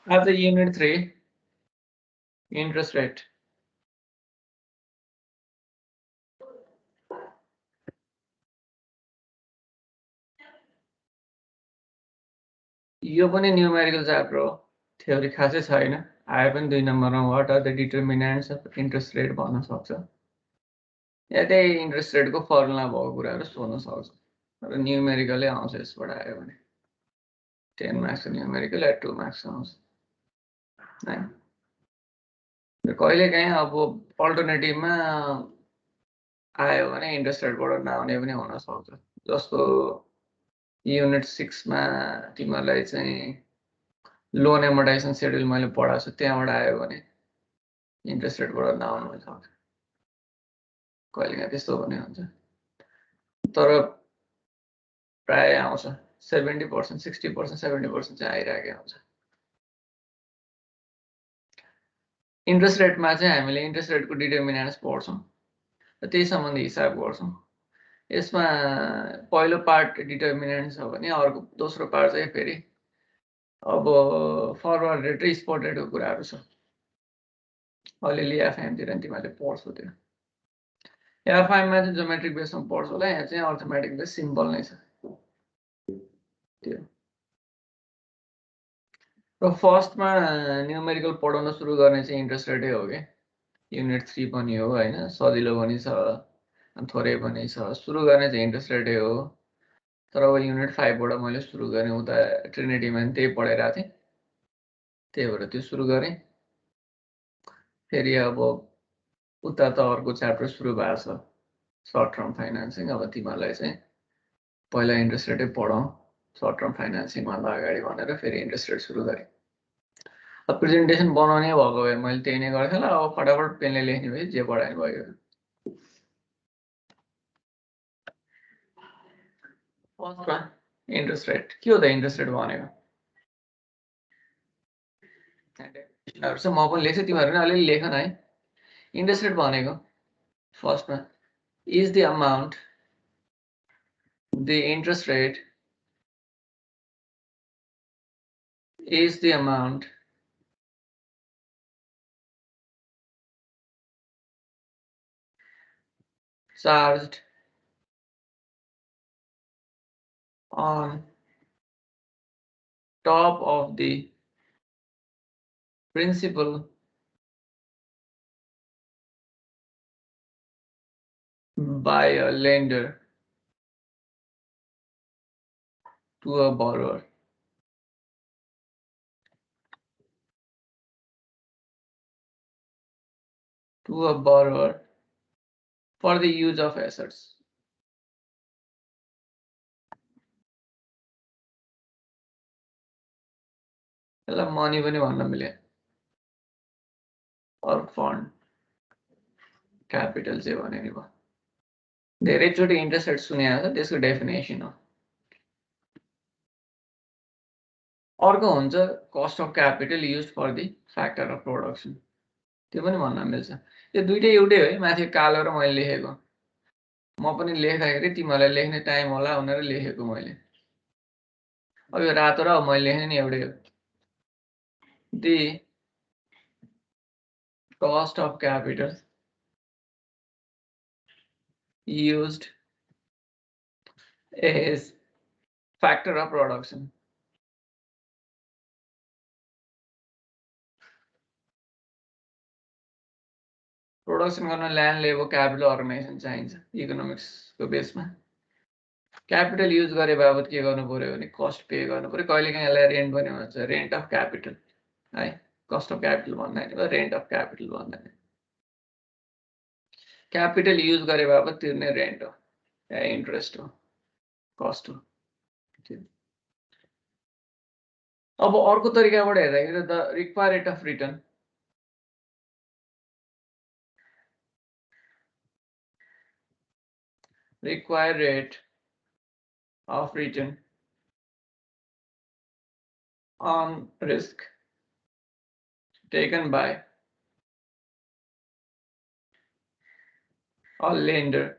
After unit 3, interest rate. यो पनि numerical chapter हो, थ्योरी खासै छैन, आए पनि 2 नम्बरमा what are the determinants of interest rate भन्न सक्छ। या त्यही इन्ट्रेस्ट रेटको फर्मुला भएको कुराहरू सोध्न सक्छ, र न्यूमेरिकलै आउँछ यसबाट आयो भने। 10 मार्क्सको न्यूमेरिकल या 2 मार्क्स आउँछ हैन। कहिलेकाहीँ अब अल्टरनेटिभमा आयो भने इन्ट्रेस्ट रेटबाट नआउने पनि हुन सक्छ। जस्तो युनिट 6 मा तिमीहरूलाई चाहिँ लोन एमोर्टाइजेसन सेड्युल मैले पढाएको छु, त्यहाँबाट आयो भने इन्ट्रेस्ट रेटबाट नआउनु पनि सक्छ। कहिलेकाहीँ त्यस्तो पनि हुन्छ, तर प्राय आउँछ 70%, 60%, 70% चाहिँ आइरहेकै हुन्छ। इन्ट्रेस्ट रेटमा चाहिँ हामीले इन्ट्रेस्ट रेटको डिटर्मिनेन्ट्स पढ्छौँ र त्यही सम्बन्धी हिसाब गर्छौँ। यसमा पहिलो पार्ट डिटर्मिनेन्ट्स हो भने अर्को दोस्रो पार्ट चाहिँ फेरि अब फरवर्ड रेट र स्पट रेटको कुराहरू छ। अलिअलि एफआइएमतिर नि तिमीहरूले पढ्छौ त्यो। एफआइएममा चाहिँ जोमेट्रिक बेसमा पढ्छौ होला, यहाँ चाहिँ अर्थमेटिक बेस सिम्पल नै छ त्यो। र फर्स्टमा न्युमेरिकल पढाउन सुरु गर्ने चाहिँ इन्ट्रेस्ट रेटै हो कि। युनिट 3 पनि हो हैन, सजिलो पनि छ थोरै पनि छ। सुरु गर्ने चाहिँ इन्ट्रेस्ट रेटै हो, तर अब युनिट 5 बाट मैले सुरु गरेँ, उता ट्रिनिटीमा पनि त्यही पढाइरहेको थिएँ, त्यही भएर त्यो सुरु गरेँ। फेरि अब उता त अर्को च्याप्टर सुरु भएको छ, सर्ट टर्म फाइनेन्सिङ। अब तिमीहरूलाई चाहिँ पहिला इन्ट्रेस्ट रेटै पढाउँ, सर्ट टर्म फाइनेन्सिङभन्दा अगाडि भनेर फेरि इन्ट्रेस्ट रेट सुरु गरेँ। अब प्रेजेन्टेसन बनाउने भएको भए मैले त्यही नै गर्थेँ होला। अब फटाफट पेनले लेख्ने भए जे पढाइ भयो। फर्स्टमा इन्ट्रेस्ट रेट के हो त? इन्ट्रेस्ट रेट भनेको छ, म पनि लेख्छु, तिमीहरू पनि अलिअलि लेख न है। इन्ट्रेस्ट रेट भनेको फर्स्टमा is the amount, the interest rate is the amount charged on top of the principal by a lender to a borrower. To a borrower for the use of assets. यसलाई money पनि भन्न मिल्यो, or fund capital चाहिँ भने नि भयो। धेरैचोटि interest rate सुनेको छ, त्यसको डेफिनेसन हो। अर्को हुन्छ cost of capital used for the factor of production, त्यो पनि भन्न मिल्छ। यो दुइटै एउटै हो है, माथि कालो र मैले लेखेको। म पनि लेख्दाखेरि तिमीहरूलाई लेख्ने टाइम होला भनेर लेखेको मैले। अब यो रातो र मैले लेख्ने नि एउटै हो। The cost of capital used as factor of production. Production गर्न ल्यान्ड, लेबर, क्यापिटल, अर्गनाइजेसन चाहिन्छ इकोनोमिक्सको बेसमा। क्यापिटल युज गरे बाबत के गर्नु पर्यो भने कस्ट पे गर्नु पर्यो। कहिलेकाहीँ यसलाई रेन्ट पनि भन्छ, रेन्ट अफ क्यापिटल है। कस्ट अफ क्यापिटल भन्दैन, रेन्ट अफ क्यापिटल भन्दैन। क्यापिटल युज गरे बाबत तिर्ने रेन्ट हो या इन्ट्रेस्ट हो, कस्ट हो। अब अर्को तरिकाबाट हेर्दाखेरि the required rate of return, required rate of return on risk taken by a lender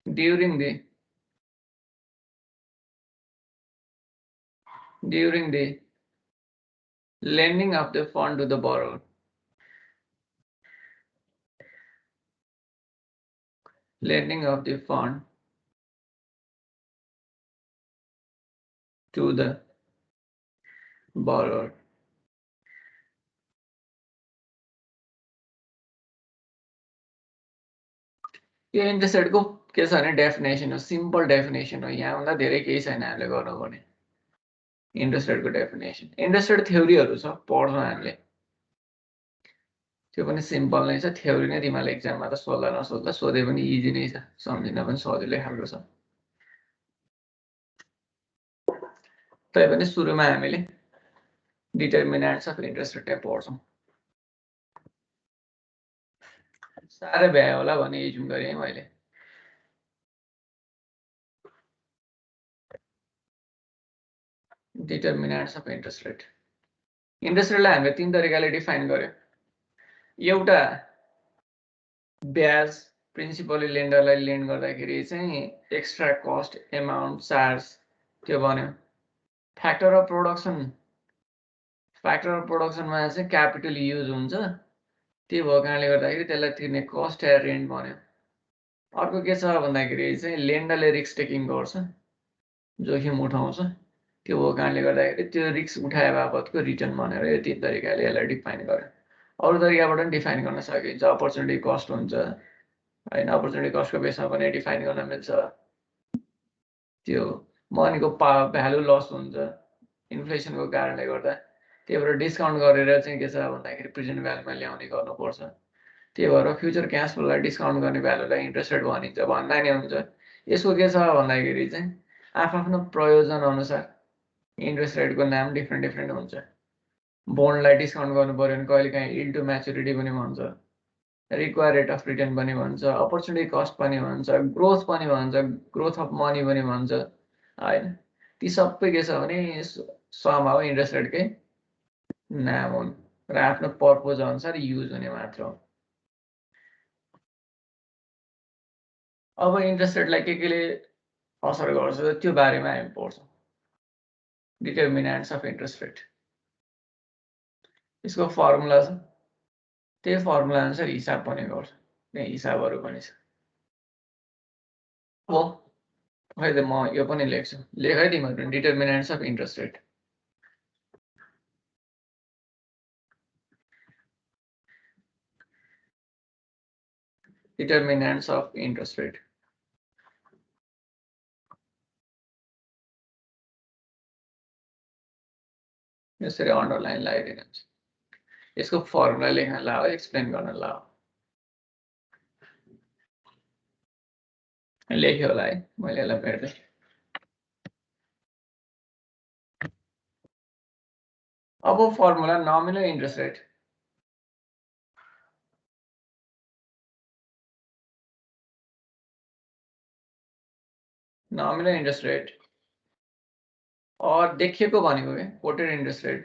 during the lending of the fund to the borrower. Lending of the fund to the borrower. यो इन्ट्रेस्टको के छ भने definition हो, simple definition हो, यहाँभन्दा धेरै केही छैन हामीले गर्नुपर्ने। इन्ट्रेस्ट रेटको डेफिनेसन, इन्ट्रेस्ट रेट थ्योरीहरू छ पढ्छौँ हामीले, त्यो पनि सिम्पल नै छ। थ्योरी नै तिमीहरूले एक्जाममा त सोध्दा नसोध्दा सोधे पनि इजी नै छ, सम्झिन पनि सजिलै खालको छ। तैपनि सुरुमा हामीले डिटर्मिनेन्ट्स अफ इन्ट्रेस्ट रेट पढ्छौँ। साह्रै भ्यायो होला भने एज्युम गरेँ मैले। Determinants of interest rate, interest रेटलाई हामीले तीन तरिकाले डिफाइन गर्यो। एउटा ब्याज प्रिन्सिपली लेन्डरलाई लेन्ड गर्दाखेरि चाहिँ एक्स्ट्रा कस्ट एमाउन्ट चार्ज त्यो बन्यो। फ्याक्टर अफ प्रोडक्सनमा चाहिँ क्यापिटल युज हुन्छ, त्यो भएको कारणले गर्दाखेरि त्यसलाई तिर्ने कस्ट या रेन्ट बन्यो। अर्को के छ भन्दाखेरि चाहिँ लेन्डरले रिस्क टेकिङ गर्छ, जोखिम उठाउँछ, त्यो भएको कारणले गर्दाखेरि त्यो रिस्क उठाए बापतको रिटर्न भनेर यो तीन तरिकाले यसलाई डिफाइन गर्यो। अरू तरिकाबाट पनि डिफाइन गर्न सकिन्छ, अपर्च्युनिटी कस्ट हुन्छ होइन, अपर्च्युनिटी कस्टको बेसमा पनि डिफाइन गर्न मिल्छ। त्यो मनीको भ्यालु लस हुन्छ इन्फ्लेसनको कारणले गर्दा, त्यही भएर डिस्काउन्ट गरेर चाहिँ के छ भन्दाखेरि प्रेजेन्ट भ्यालुमा ल्याउने गर्नुपर्छ। त्यही भएर फ्युचर क्यास फ्लोलाई डिस्काउन्ट गर्ने भ्यालुलाई इन्ट्रेस्ट रेट भनिन्छ, भन्दा नि हुन्छ। यसको के छ भन्दाखेरि चाहिँ आफ्नो प्रयोजन अनुसार इन्ट्रेस्ट रेटको नाम डिफ्रेन्ट हुन्छ। बोन्डलाई डिस्काउन्ट गर्नु पऱ्यो भने कहिलेकाहीँ इल्ड टु म्याच्युरिटी पनि भन्छ, रिक्वायर रेट अफ रिटर्न पनि भन्छ, अपर्च्युनिटी कस्ट पनि भन्छ, ग्रोथ पनि भन्छ, ग्रोथ अफ मनी पनि भन्छ होइन। ती सबै के छ भने सम अब इन्ट्रेस्ट रेटकै नाम हुन् र आफ्नो पर्पज अनुसार युज हुने मात्र हो। अब इन्ट्रेस्ट रेटलाई केले असर गर्छ त्यो बारेमा हामी पढ्छौँ। डिटर्मिनेन्ट्स अफ इन्ट्रेस्ट रेट, यसको फर्मुला छ, त्यही फर्मुला अनुसार हिसाब पनि गर्छ, त्यही हिसाबहरू पनि छ। अब खै त म यो पनि लेख्छु, लेख है तिमीहरू, determinants of interest rate. Determinants of interest rate. यसरी अन्डरलाइन लगाइदिनु हुन्छ। यसको फर्मुला लेख्न लाओ, एक्सप्लेन गर्न लाओ। लेख्यो होला है, मैले यसलाई भेट्दै। अब formula nominal interest rate, nominal interest rate और देखिएको भनेको के कोटेड इन्ट्रेस्ट रेट,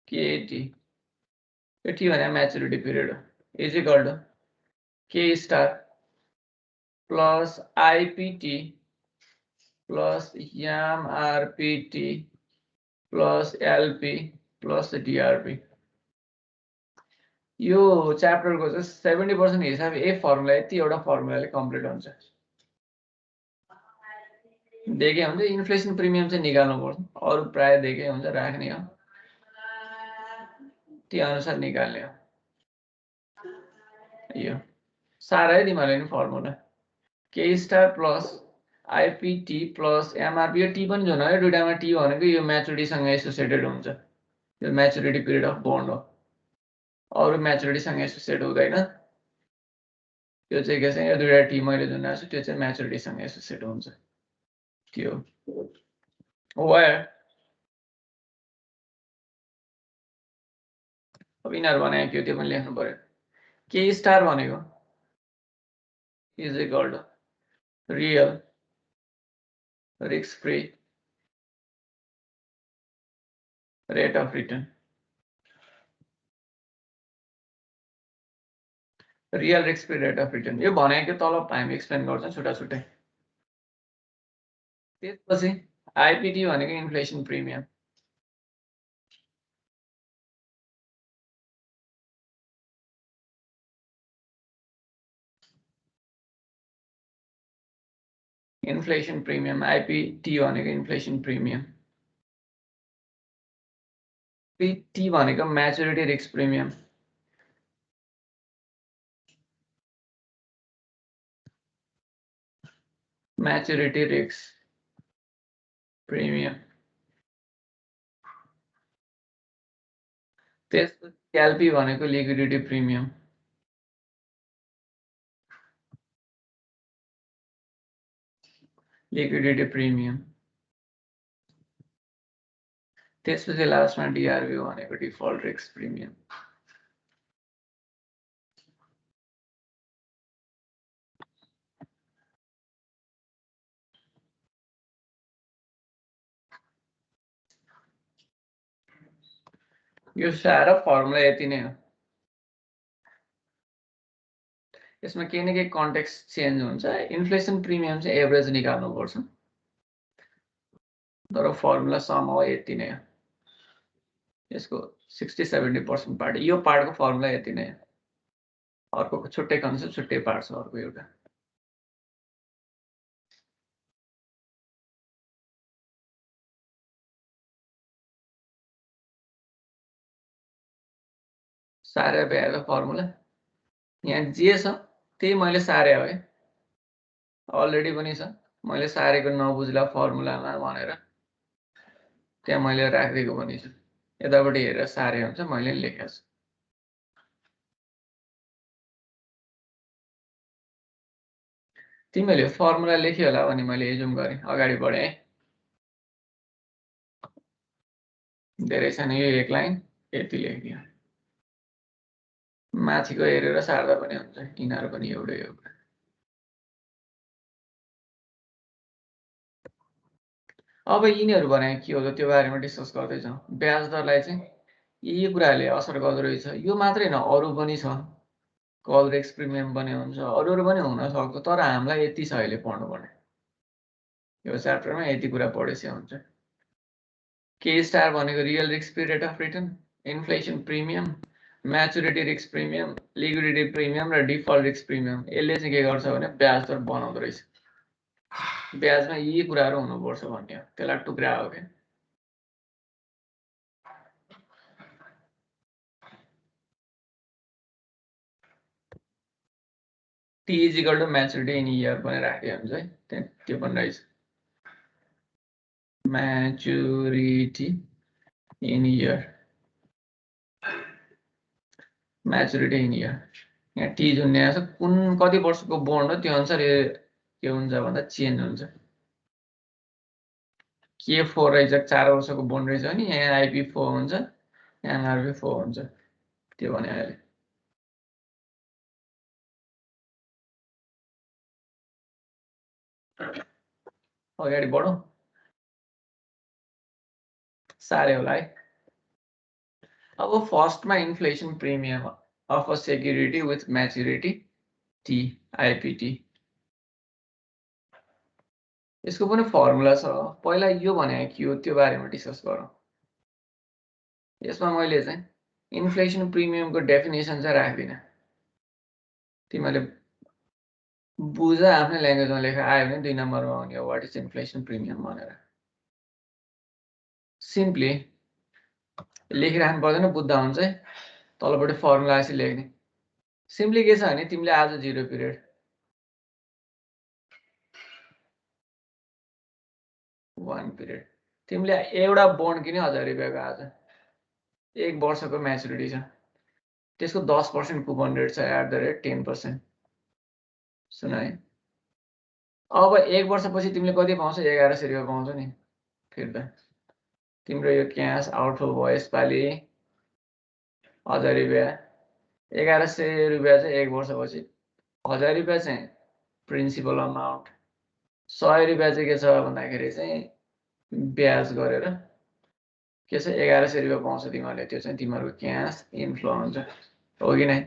केटी, यो टी भने म्याच्युरिटी पिरियड हो, is equal to k star plus IPT plus MRPT plus LP plus DRP. यो च्याप्टरको चाहिँ 70% हिसाब ए फर्मुला यति एउटा फर्मुलाले कम्प्लिट हुन्छ। देखे हुन्छ इन्फ्लेसन प्रिमियम चाहिँ निकाल्नु पर्छ, अरू प्राय देखे हुन्छ राख्ने हो, त्यो अनुसार निकाल्ने हो। यो साह्रै है तिमीहरूले नि फर्मुला, के star plus IPT plus MRP, यो टी पनि जुन है, दुइटामा टी भनेको यो म्याच्युरिटीसँग एसोसिएटेड हुन्छ, यो म्याच्युरिटी पिरियड अफ बोन्ड हो, अरू म्याच्युरिटीसँग एसोसिएट हुँदैन। यो चाहिँ के छ, यो दुईटा टी मैले जुन राख्छु त्यो चाहिँ म्याच्युरिटीसँग एसोसिएट हुन्छ। त्यो वायर अब यिनीहरू भनेको के त्यो पनि लेख्नु पर्यो। के स्टार भनेको is equal to real risk free rate of return, real risk free rate of return. यो भनेको तल हामी एक्सप्लेन गर्छौँ छुट्टा छुट्टै। त्यसपछि आइपिटी भनेको इन्फ्लेसन प्रिमियम। इन्फ्लेसन प्रिमियम आइपिटी भनेको इन्फ्लेसन प्रिमियम। टी भनेको maturity risk premium. Maturity risk premium. त्यसपछि एलपी भनेको लिक्विडिटी प्रिमियम। Liquidity premium. त्यसपछि लास्टमा डिआरबी भनेको डिफल्ट रिस्क प्रिमियम। यो सारा फर्मुला यति नै हो। यसमा केही न केही कन्टेक्स्ट चेन्ज हुन्छ। इन्फ्लेसन प्रिमियम चाहिँ एभरेज निकाल्नुपर्छ, तर फर्मुला सम हो यति नै हो। यसको 60-70% पार्ट, यो पार्टको फर्मुला यति नै हो। अर्को छुट्टै कन्सेप्ट, छुट्टै पार्ट छ अर्को एउटा। सारे भ्याएको फर्मुला यहाँ जे छ त्यही मैले सारे हो है, अलरेडी पनि छ। मैले सारेको नबुझ्ला फर्मुलामा भनेर त्यहाँ मैले राखिदिएको पनि छ। यतापट्टि हेरेर सारे हुन्छ, मैले लेखेको छु। तिमीले फर्मुला लेख्यो होला भने मैले एजुम गरेँ, अगाडि बढेँ। धेरै छैन, यो एक लाइन यति लेखिदियो। माथिको हेरेर सार्दा पनि हुन्छ, यिनीहरू पनि एउटै हो। अब यिनीहरू भने के हो त्यो बारेमा डिस्कस गर्दैछौँ। ब्याज दरलाई चाहिँ यी कुराले असर गर्दो रहेछ। यो मात्रै होइन, अरू पनि छ। कल रिस्क प्रिमियम पनि हुन्छ, अरू पनि हुन सक्छ, तर हामीलाई यति छ अहिले पढ्नुपर्ने। यो च्याप्टरमा यति कुरा पढेपछि हुन्छ। के स्टार भनेको real risk free rate of return, inflation premium, maturity risk premium, liquidity premium र डिफल्ट रिस्क प्रिमियम। यसले चाहिँ के गर्छ भने ब्याज दर बनाउँदो रहेछ। ब्याजमा यी कुराहरू हुनुपर्छ भन्ने हो, त्यसलाई टुक्रा हो क्या। T is equal to maturity in year पनि राखिदियो हुन्छ है, त्यो पनि रहेछ। Maturity in year, maturity in year. यहाँ टी जुन यहाँ छ, कुन कति वर्षको बोन्ड हो त्यो अनुसार के हुन्छ भन्दा चेन्ज हुन्छ। के 4 रहेछ, 4 वर्षको बोन्ड रहेछ भने यहाँ आइपी 4 हुन्छ, यहाँ एमआरपी 4 हुन्छ। त्यो भने अहिले अगाडि बढौँ, साह्रै होला है। अब फर्स्टमा inflation premium of a security with maturity T, IPT. यसको पनि फर्मुला छ। पहिला यो भने के हो त्यो बारेमा डिस्कस गरौँ। यसमा मैले चाहिँ इन्फ्लेसन प्रिमियमको डेफिनेसन चाहिँ राख्दिनँ, तिमीले बुझ आफ्नै ल्याङ्ग्वेजमा लेखेर आयो भने 2 नम्बरमा आउने हो वाट इज इन्फ्लेसन प्रिमियम भनेर। सिम्पली लेखिराख्नु पर्दैन, बुझ्दा हुन्छ है। तलपट्टि फर्मुला यसरी लेख्ने। सिम्पली के छ भने तिमीले आज 0 पिरियड 1 पिरियड तिमीले एउटा बोन्ड किन्यो 1000 रुपियाँको, आज 1 वर्षको म्याचुरिटी छ, त्यसको 10% कुपन रेट छ एट द रेट 10%। सुन है, अब 1 वर्षपछि तिमीले कति पाउँछ? 1100 रुपियाँ पाउँछ नि फिर्ता। तिम्रो यो क्यास आउटफ्लो भयो यसपालि 1000 रुपियाँ, 1100 रुपियाँ चाहिँ 1 वर्षपछि। 1000 रुपियाँ चाहिँ प्रिन्सिपल अमाउन्ट, 100 रुपियाँ चाहिँ के छ भन्दाखेरि चाहिँ ब्याज गरेर के छ 1100 रुपियाँ पाउँछ तिमीहरूले। त्यो चाहिँ तिमीहरूको क्यास इन्फ्लो हुन्छ, हो कि नै?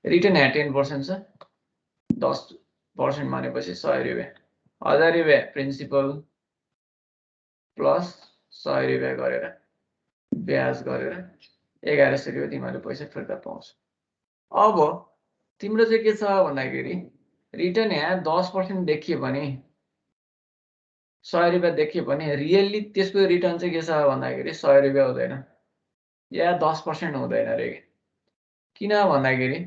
रिटर्न यहाँ 10% छ, 10% भनेपछि 100 रुपियाँ, 1000 रुपियाँ प्रिन्सिपल, प्लस 100 रुपियाँ गरेर ब्याज गरेर 1100 रुपियाँ तिमीले पैसा फिर्ता पाउँछ। अब तिम्रो चाहिँ के छ भन्दाखेरि रिटर्न यहाँ 10% देखियो भने 100 रुपियाँ देखियो भने रियल्ली त्यसको रिटर्न चाहिँ के छ भन्दाखेरि 100 रुपियाँ हुँदैन या 10% हुँदैन रे। किन भन्दाखेरि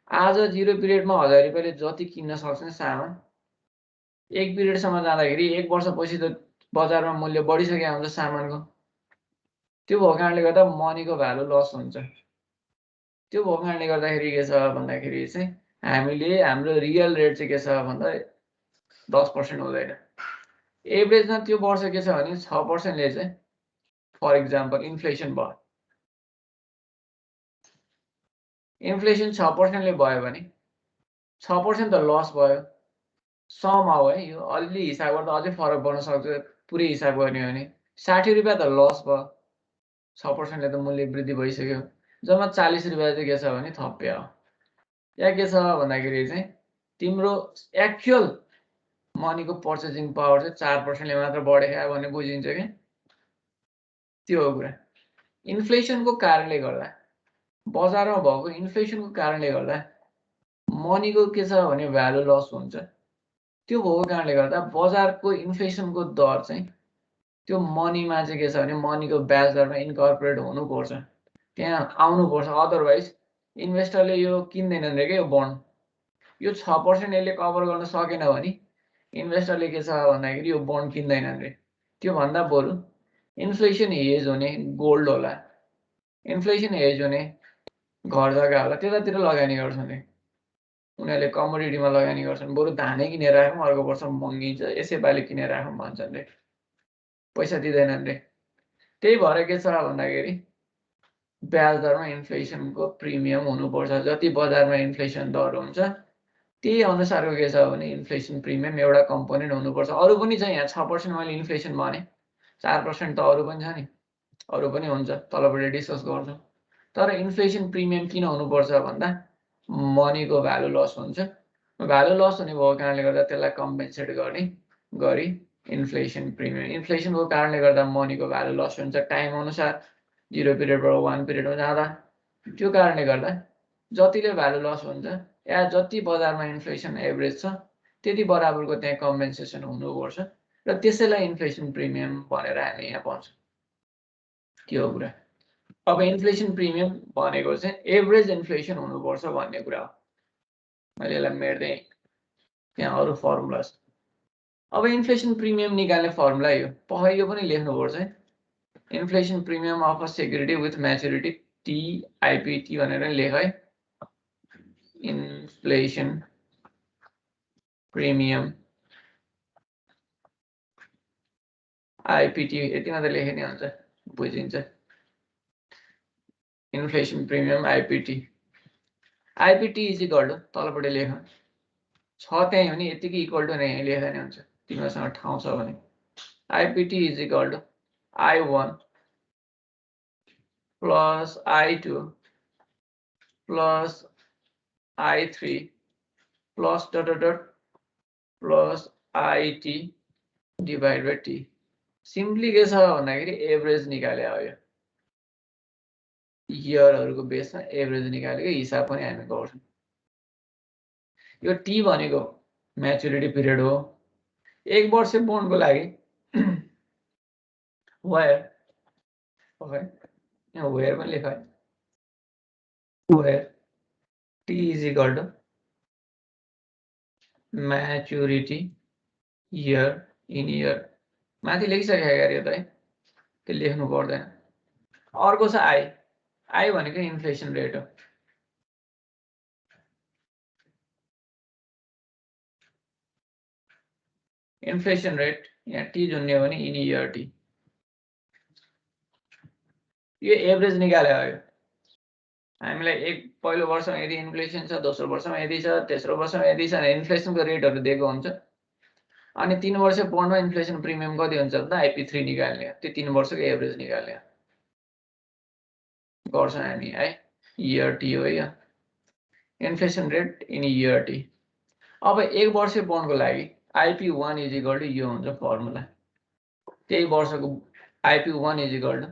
आज 0 पिरियडमा 1000 रुपियाँले जति किन्न सक्छ नि सामान 1 पिरियडसम्म जाँदाखेरि 1 वर्षपछि त बजारमा मूल्य बढिसकेको हुन्छ सामानको। त्यो भएको कारणले गर्दा मनीको भ्यालु लस हुन्छ। त्यो भएको कारणले गर्दाखेरि के छ भन्दाखेरि चाहिँ हामीले हाम्रो रियल रेट चाहिँ के छ भन्दा 10% हुँदैन। एभरेजमा त्यो वर्ष के छ भने 6% ले चाहिँ फर एक्जाम्पल इन्फ्लेसन भयो। इन्फ्लेसन 6% ले भयो भने 6% त लस भयो। सम हो है, यो अलि हिसाब गर्दा अझै फरक पर्न सक्छ। पुरै हिसाब गर्ने हो भने 60 रुपियाँ त लस भयो। 6% ले त मूल्य वृद्धि भइसक्यो। जम्मा 40 रुपियाँ चाहिँ के छ भने थप्यो हो। या के छ भन्दाखेरि चाहिँ तिम्रो एक्चुअल मनीको पर्चेजिङ पावर चाहिँ 4% ले मात्र बढेको भन्ने बुझिन्छ के। त्यो हो कुरा। इन्फ्लेसनको कारणले गर्दा बजारमा भएको इन्फ्लेसनको कारणले गर्दा मनीको के छ भने भ्यालु लस हुन्छ। त्यो भएको कारणले गर्दा बजारको इन्फ्लेसनको दर चाहिँ त्यो मनीमा चाहिँ के छ भने मनीको ब्याज दरमा इन्कर्पोरेट हुनुपर्छ, त्यहाँ आउनुपर्छ। अदरवाइज इन्भेस्टरले यो किन्दैनन् रे के यो बन्ड। यो 6% यसले कभर गर्न सकेन भने इन्भेस्टरले के छ भन्दाखेरि यो बन्ड किन्दैनन् रे। त्योभन्दा बरु इन्फ्लेसन हेज हुने गोल्ड होला, इन्फ्लेसन हेज हुने घर जग्गा होला, त्यतातिर लगानी गर्छन् रे। उनीहरूले कमोडिटीमा लगानी गर्छन्। बरु धानै किनेर राखौँ अर्को वर्ष महँगिन्छ यसैपालि किनेर राखौँ भन्छन् रे, पैसा दिँदैनन् रे। त्यही भएर के छ भन्दाखेरि ब्याज दरमा इन्फ्लेसनको प्रिमियम हुनुपर्छ। जति बजारमा इन्फ्लेसन दर हुन्छ त्यही अनुसारको के छ भने इन्फ्लेसन प्रिमियम एउटा कम्पोनेन्ट हुनुपर्छ। अरू पनि छ, यहाँ 6% मैले इन्फ्लेसन भने 4% त अरू पनि छ नि, अरू पनि हुन्छ, तलपट्टि डिस्कस गर्छौँ। तर इन्फ्लेसन प्रिमियम किन हुनुपर्छ भन्दा मनीको भ्यालु लस हुन्छ। भ्यालु लस हुने भएको कारणले गर्दा त्यसलाई कम्पेन्सेट गर्ने गरी इन्फ्लेसन प्रिमियम। इन्फ्लेसनको कारणले गर्दा मनीको भ्यालु लस हुन्छ टाइम अनुसार 0 पिरियडबाट 1 पिरियडमा जाँदा। त्यो कारणले गर्दा जतिले भ्यालु लस हुन्छ या जति बजारमा इन्फ्लेसन एभरेज छ त्यति बराबरको त्यहाँ कम्पेन्सेसन हुनुपर्छ र त्यसैलाई इन्फ्लेसन प्रिमियम भनेर हामी यहाँ पाउँछौँ। त्यो हो कुरा। अब इन्फ्लेसन प्रिमियम भनेको चाहिँ एभरेज इन्फ्लेसन हुनुपर्छ भन्ने कुरा हो। मैले यसलाई मेट्दै त्यहाँ अरू फर्मुला छ। अब इन्फ्लेसन प्रिमियम निकाल्ने फर्मुला यो यो पनि लेख्नुपर्छ है। Inflation premium of a security with maturity TIPT भनेर लेख है। इन्फ्लेसन प्रिमियम IPT यति मात्र लेखे नि हुन्छ, बुझिन्छ। Inflation premium IPT is equal to तलपट्टि लेख छ त्यही हो नि, यतिकै इक्वल टु यहीँ लेख्दा नि हुन्छ तिमीसँग ठाउँ छ भने। IPT is equal to I1 plus I2 plus I3 plus dot dot plus IT divide by T। Simply के छ भन्दाखेरि एभरेज निकाले हो। यो इयरहरूको बेसमा एभरेज निकालेको हिसाब पनि हामी गर्छौँ। यो T भनेको म्याच्युरिटी पिरियड हो। 1 वर्ष बोन्डको लागि वेयर पनि लेख, where T is equal to maturity year in year. माथि लेखिसकेको गरे त है, त्यो लेख्नु पर्दैन। अर्को छ I भनेको इन्फ्लेसन रेट हो। इन्फ्लेसन रेट यहाँ T जुन्ने भने इन इयर T। यो एभरेज निकाले हो। हामीलाई पहिलो वर्षमा यदि इन्फ्लेसन छ, दोस्रो वर्षमा यदि छ, तेस्रो वर्षमा यदि छ, इन्फ्लेसनको रेटहरू दिएको हुन्छ। अनि 3 वर्ष बोन्डमा इन्फ्लेसन प्रिमियम कति हुन्छ भन्दा IP3 निकाल्ने, त्यो 3 वर्षको एभरेज निकाल्ने गर्छौँ हामी है। इयर T हो यो inflation rate in year T। अब 1 वर्ष बोन्डको लागि IP1 इज इक्वल टु यो हुन्छ फर्मुला। त्यही वर्षको IP1 इज इक्वल टु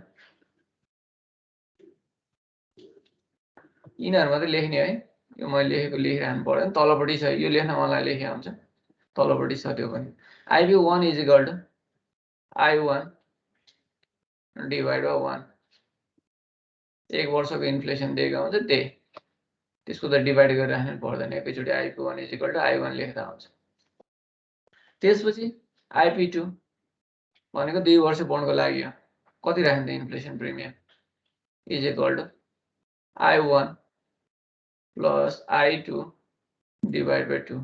यिनीहरू मात्रै लेख्ने है। यो मैले लेखेको लेखिरहनु पर्दैन, तलपट्टि छ यो लेख्न मलाई लेखे हुन्छ, तलपट्टि छ त्यो पनि। IP1 is equal to I1 divide by 1, एक वर्षको इन्फ्लेसन दिएको हुन्छ त्यही, त्यसको त डिभाइड गरेर राख्नु पर्दैन, एकैचोटि IP1 is equal to I1 लेख्दा हुन्छ। त्यसपछि IP2 भनेको 2 वर्ष बोन्डको लागि हो, कति राख्ने inflation premium is equal to I1 plus I2 divide by 2,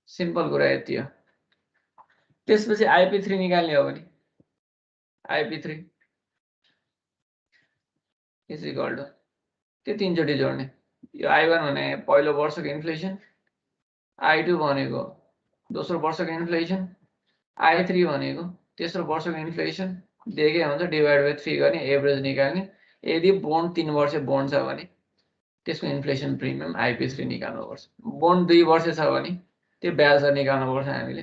simple कुरा यति हो। त्यसपछि IP3 निकाल्ने हो भने IP3 इज इक्वल टु त्यो तीनचोटि जोड्ने, यो I1 भने पहिलो वर्षको इन्फ्लेसन, I2 भनेको दोस्रो वर्षको इन्फ्लेसन, I3 भनेको तेस्रो वर्षको इन्फ्लेसन दिएकै हुन्छ, डिभाइड बाई 3 गर्ने, एभरेज निकाल्ने। यदि बोन्ड 3 वर्ष बोन्ड छ भने त्यसको इन्फ्लेसन प्रिमियम IP3 निकाल्नुपर्छ। बोन्ड 2 वर्ष छ भने त्यो ब्याज दर निकाल्नुपर्छ हामीले,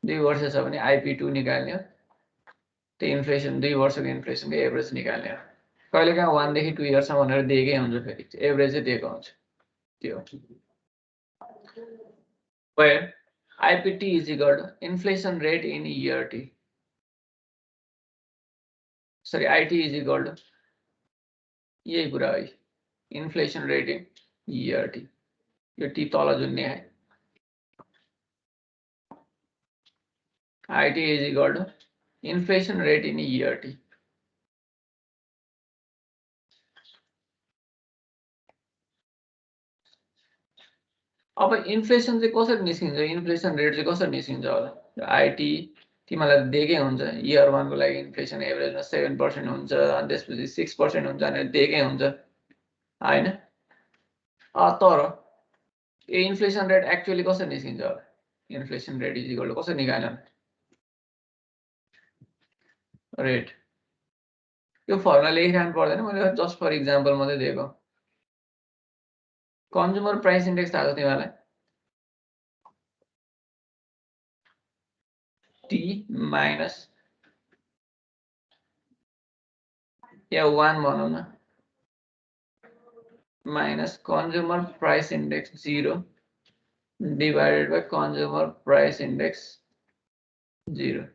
2 वर्ष छ भने IP2 निकाल्ने हो, त्यो इन्फ्लेसन 2 वर्षको इन्फ्लेसनको एभरेज निकाल्ने हो। कहिलेकाहीँ 1 देखि 2 इयर्ससम्म भनेर दिएकै हुन्छ, फेरि एभरेजै दिएको हुन्छ त्यो। Where IPT is equal to inflation rate in year T. Sorry, IT is equal to यही कुरा है, inflation rate in year T, यो T तल जुन्ने है। IT is equal to inflation rate in year T. अब इन्फ्लेसन चाहिँ कसरी निस्किन्छ, इन्फ्लेसन रेट चाहिँ कसरी निस्किन्छ होला? IT तिमीलाई दिएकै हुन्छ, इयर 1 को लागि इन्फ्लेसन एभरेजमा 7% हुन्छ, अनि त्यसपछि 6% हुन्छ भनेर दिएकै हुन्छ हैन। तर यो इन्फ्लेसन रेट एक्चुअली कसरी निस्किन्छ होला? Inflation rate is equal to कसरी निकाल्नु रेट, यो फर्मुला लेखिरहनु पर्दैन, मैले जस्ट फर इक्जाम्पल मात्रै दिएको। कन्ज्युमर प्राइस इन्डेक्स थाहा छ तिमीलाई, T माइनस या 1 भनौँ न, minus consumer price index 0 divided by consumer price index 0,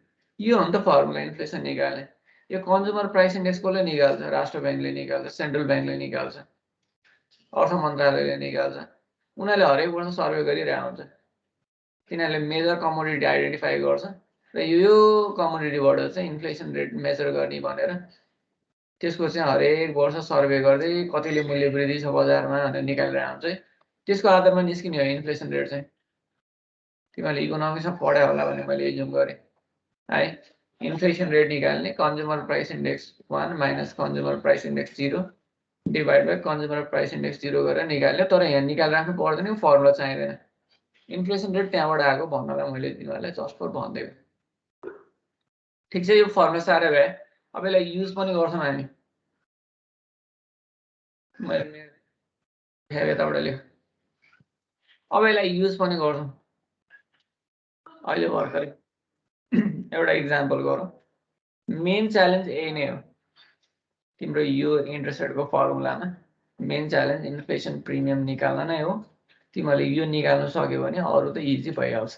यो हो नि त फर्मुला इन्फ्लेसन निकाल्ने। यो कन्ज्युमर प्राइस इन्डेक्स कसले निकाल्छ? राष्ट्र ब्याङ्कले निकाल्छ, सेन्ट्रल ब्याङ्कले निकाल्छ, अर्थ मन्त्रालयले निकाल्छ। उनीहरूले हरेक वर्ष सर्वे गरिरहेको हुन्छ, तिनीहरूले मेजर कमोडिटी आइडेन्टिफाई गर्छ र यो कमोडिटीबाट चाहिँ इन्फ्लेसन रेट मेजर गर्ने भनेर त्यसको चाहिँ हरेक वर्ष सर्वे गर्दै कतिले मूल्य वृद्धि छ बजारमा भनेर निकालिरहेको हुन्छ। त्यसको आधारमा निस्किने हो इन्फ्लेसन रेट चाहिँ। तिमीहरूले इकोनोमिक्समा पढ्यो होला भने मैले एज्युम गरेँ है। इन्फ्लेसन रेट निकाल्ने consumer price index 1 minus consumer price index 0 divide by consumer price index 0 गरेर निकाल्यो। तर यहाँ निकालिराख्नु पर्दैन, यो फर्मुला चाहिँदैन। इन्फ्लेसन रेट त्यहाँबाट आएको भन्नलाई मैले तिमीहरूलाई जस्ट फर भनिदिएको। ठिक छ, यो फर्मुला साह्रै भए। अब यसलाई युज पनि गर्छौँ हामी। मैले यताबाट लेख, अब यसलाई युज पनि गर्छौँ। अहिले भर्खरै एउटा इक्जाम्पल गरौँ। मेन च्यालेन्ज यही नै हो तिम्रो यो इन्ट्रेस्ट रेटको फर्मुलामा। मेन च्यालेन्ज इन्फ्लेसन प्रिमियम निकाल्न नै हो। तिमीहरूले यो निकाल्न सक्यो भने अरू त इजी भइहाल्छ।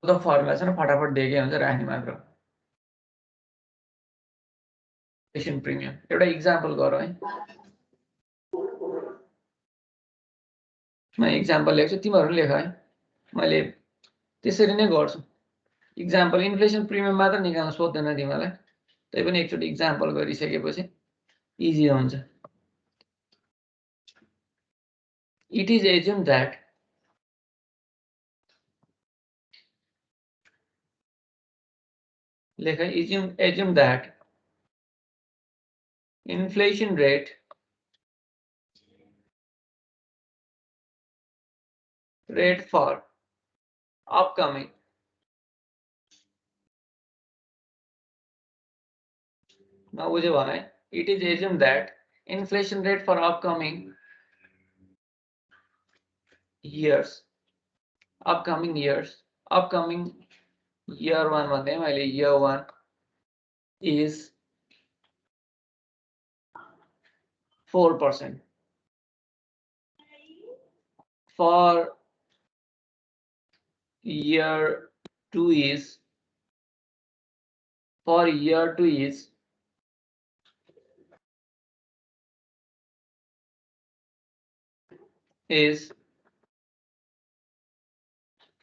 त फर्मुला छ न, फटाफट दिएकै हुन्छ, राख्ने मात्र। इन्फ्लेसन प्रिमियम एउटा इक्जाम्पल गरौँ है। म इक्जाम्पल लेख्छु, तिमीहरू लेख है, मैले त्यसरी नै गर्छु। इक्जाम्पल इन्फ्लेसन प्रिमियम मात्र निकाल्न सोध्दैन तिमीलाई, त्यही पनि एकचोटि इक्जाम्पल गरिसकेपछि इजी हुन्छ। इट इज एज्युम द्याट लेख, assume that inflation rate for upcoming नबुझ्यो भने it is assumed that inflation rate for upcoming years year 1 भन्दै मैले year 1 is 4%. For year 2 is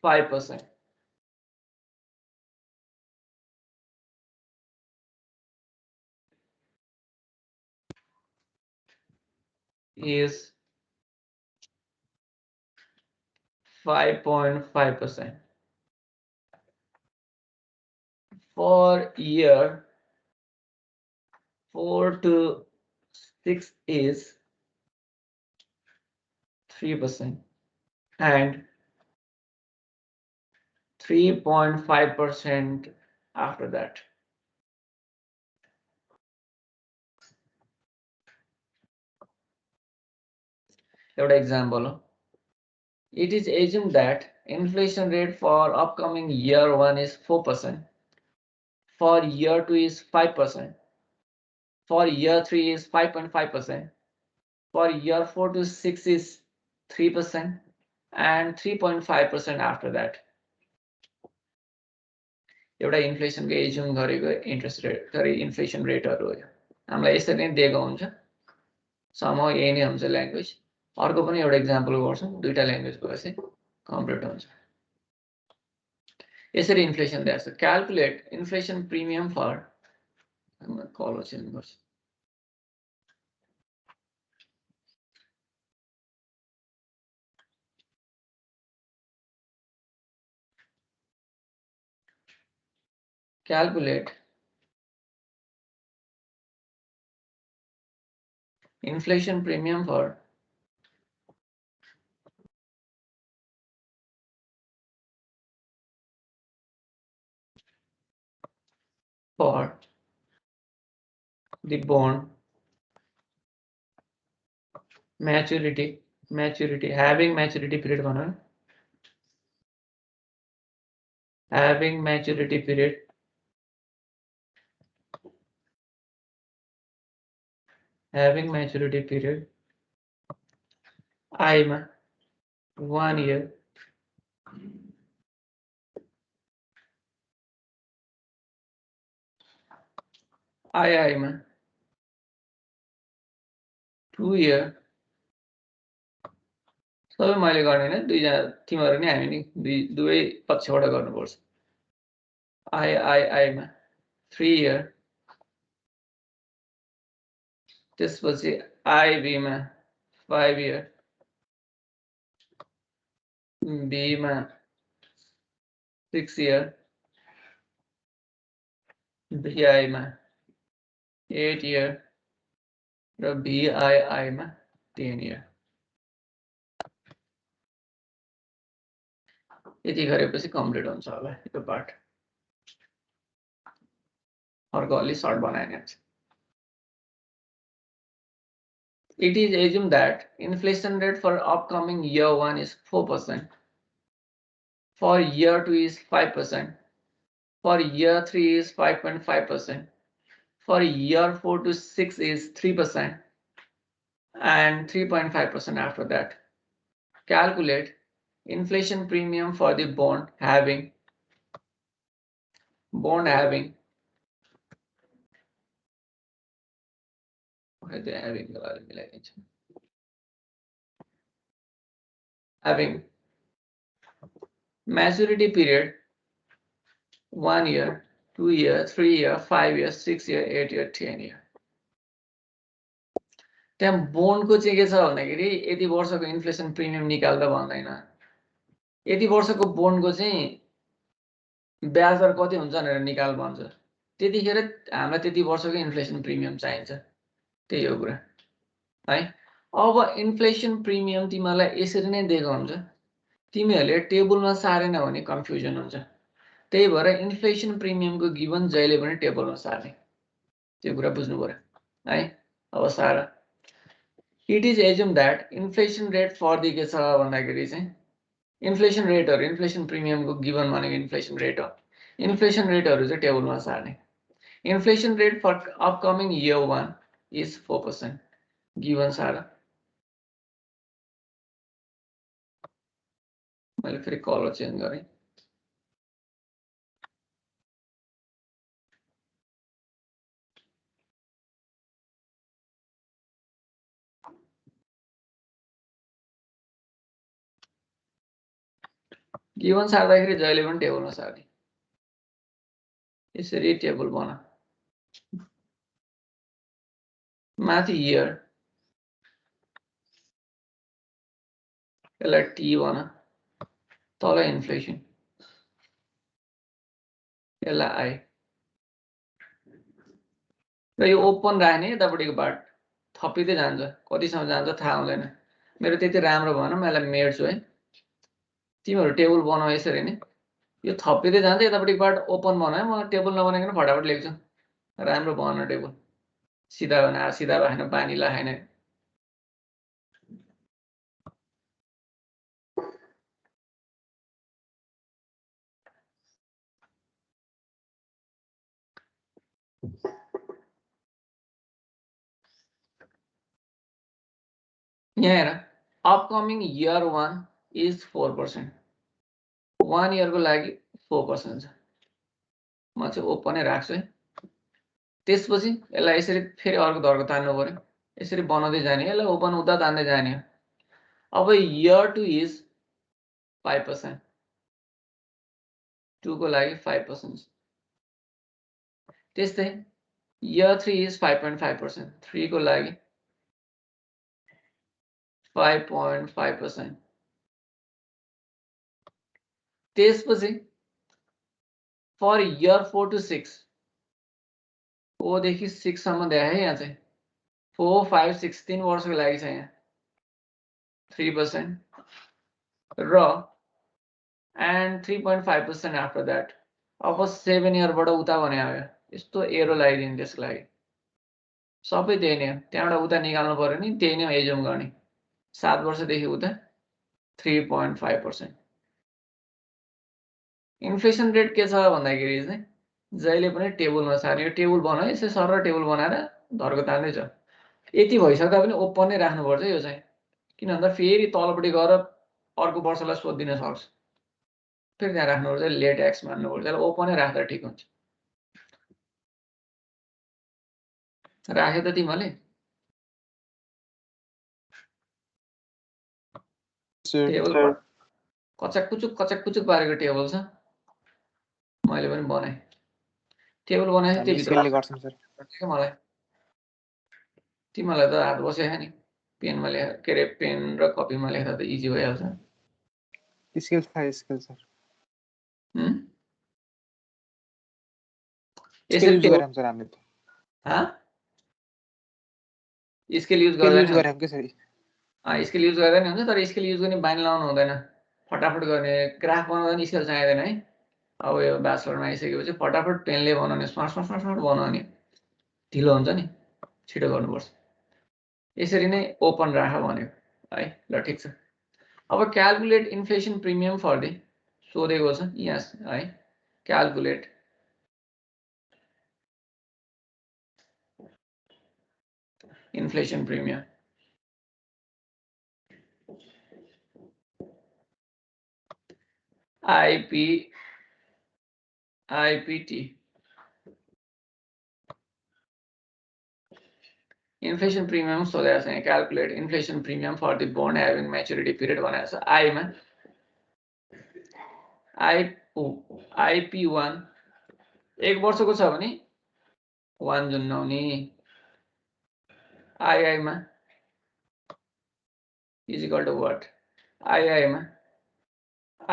5%. Is 5.5%. For year 4 to 6 is 3% and 3.5% after that. Another example. It is assumed that inflation rate for upcoming year 1 is 4%. For year 2 is 5%. For year 3 is 5.5%. For year 4 to 6 is 3% and 3.5% after that. एउटा इन्फ्लेसनको assume गरेको interest rate गरे inflation रेटहरू हो। हामीलाई यसरी नै दिएको हुन्छ। समहाउ यही नै हुन्छ ल्याङ्ग्वेज। अर्को पनि एउटा एक्जाम्पल गर्छौँ, दुईटा ल्याङ्ग्वेज भएपछि कम्प्लिट हुन्छ। यसरी इन्फ्लेसन दिएको छ। Calculate inflation premium for colour change गर्छु। Calculate inflation premium for the bond maturity having maturity period having maturity period I 1 year I 2 year सबै मैले गर्ने हैन, दुईजना तिमीहरु नि हामी नि दुवै पक्षबाट गर्नुपर्छ। I 3 year त्यसपछि IB 5 year B 6 year BI 8 year र BII 10 year। यति गरेपछि कम्प्लिट हुन्छ होला यो पार्ट। अर्को अलि short बनाएन। It is assumed that inflation rate for upcoming year 1 is 4%. For year 2 is 5%. For year 3 is 5.5%. For year 4 to 6 is 3% and 3.5% after that. Calculate inflation premium for the bond having maturity period 1 year, 2 year, 3 year, 5 year, 6 year, 8 year, 10 year। त्यहाँ बोन्डको चाहिँ के छ भन्दाखेरि यति वर्षको inflation premium निकाल्दा भन्दैन। यति वर्षको बोन्डको चाहिँ ब्याज दर कति हुन्छ भनेर निकाल भन्छ। त्यतिखेर हामीलाई त्यति वर्षको इन्फ्लेसन प्रिमियम चाहिन्छ। त्यही हो कुरा है। अब इन्फ्लेसन प्रिमियम तिमीलाई यसरी नै दिएको हुन्छ। तिमीहरूले टेबलमा सारेन भने कन्फ्युजन हुन्छ। त्यही भएर इन्फ्लेसन प्रिमियमको गिवन जहिले पनि टेबलमा सार्ने। त्यो कुरा बुझ्नु पर्यो है। अब सार it is assume that inflation rate for the के छ भन्दाखेरि चाहिँ इन्फ्लेसन रेटहरु इन्फ्लेसन प्रिमियमको गिवन भनेको इन्फ्लेसन रेट हो। इन्फ्लेसन रेटहरु चाहिँ टेबलमा सार्ने। Inflation rate for upcoming year 1 is 4%. Given सार मैले फेरि कलर चेन्ज गरेँ। गिवन सार्दाखेरि जहिले पनि टेबलमा सार्ने। यसरी टेबल बना। माथि इयर यसलाई टी बना, तल इन्फ्लेसन यसलाई आई र यो ओपन राख्ने यतापट्टिको पार्ट थपिँदै जान्छ, कतिसम्म जान्छ थाहा हुँदैन। मेरो त्यति राम्रो भएन, म यसलाई मेट्छु है। तिमीहरू टेबल बनाऊ यसरी नै, यो थपिँदै जान्छ, यतापट्टिको पार्ट ओपन बनायो। म टेबल नबनाइकन फटाफट लेख्छु, राम्रो बनाउन टेबल। सिधा बना, सिधा राखेन, पानी लगाएन। यहाँ हेर, अपकमिङ year 1 is 4%. 1 year को लागि 4% छ। म चाहिँ ओपनै राख्छु है। त्यसपछि यसलाई यसरी फेरि अर्को धर्को तान्नु पर्यो, यसरी बनाउँदै जाने, यसलाई ओपन उता तान्दै जाने। अब year 2 is 5%, 2 को लागि 5%। त्यस्तै year 3 is 5.5%, 3 को लागि 5.5%। त्यसपछि for year 4 to 6, 4 देखि 6 सम्म देखाए यहाँ चाहिँ 4, 5, 6 3 वर्षको लागि छ यहाँ 3% र and 3.5% after that। अब 7 year बाट उता भने आयो, यस्तो एरो लगाइदिनु। त्यसको लागि सबै त्यही नै हो, त्यहाँबाट उता निकाल्नु पर्यो नि, त्यही नै एज्युम गर्ने। 7 वर्षदेखि उता 3.5%। इन्फ्लेसन रेट के छ भन्दाखेरि चाहिँ जहिले पनि टेबलमा सार्ने। यो टेबल बनायो, यसै सरर टेबल बनाएर धर्को तान्दै छ। यति भइसक्दा पनि ओपन नै राख्नुपर्छ यो चाहिँ, किन भन्दा फेरि तलपट्टि गएर अर्को वर्षलाई सोधिदिन सक्छ। फेरि त्यहाँ राख्नुपर्छ, लेट एक्स मान्नुपर्छ। त्यसलाई ओपनै राख्दा ठिक हुन्छ। राख्यो त तिमीले? टेबल कचाक कुचुक पारेको टेबल छ, मैले पनि बनाएँ। टेबल बनाएँ त्यो भित्र गर्छौं सर मलाई। तिमीलाई त हात बसेको नि, पेनमा लेख के अरे पेन र कपीमा लेख्दा त इजी भइहाल्छ। स्केल सर यसरी गराम सर हामीले। स्केल युज गर्दैन गराम के सर? स्केल युज गर्दा नि हुन्छ, तर स्केल युज गर्ने बानी लाउनु हुँदैन। फटाफट गर्ने, ग्राफ बनाउँदा नि स्केल चाहिँदैन है। अब यो ब्याचलरमा आइसकेपछि फटाफट पेनले बनाउने, स्मार्ट बनाउने, ढिलो हुन्छ नि, छिटो गर्नुपर्छ। यसरी नै ओपन राख भन्यो है। ल ठिक छ। अब calculate inflation premium for the सोधेको छ यहाँ है। Calculate inflation premium. IPT inflation premium सोधेको छ यहाँ। Calculate inflation premium for the bond having maturity period भनेको छ। आईमा IP1 1 वर्षको छ भने 1 जुन नहुने। आईमा इज इक्वल टु वाट? आईमा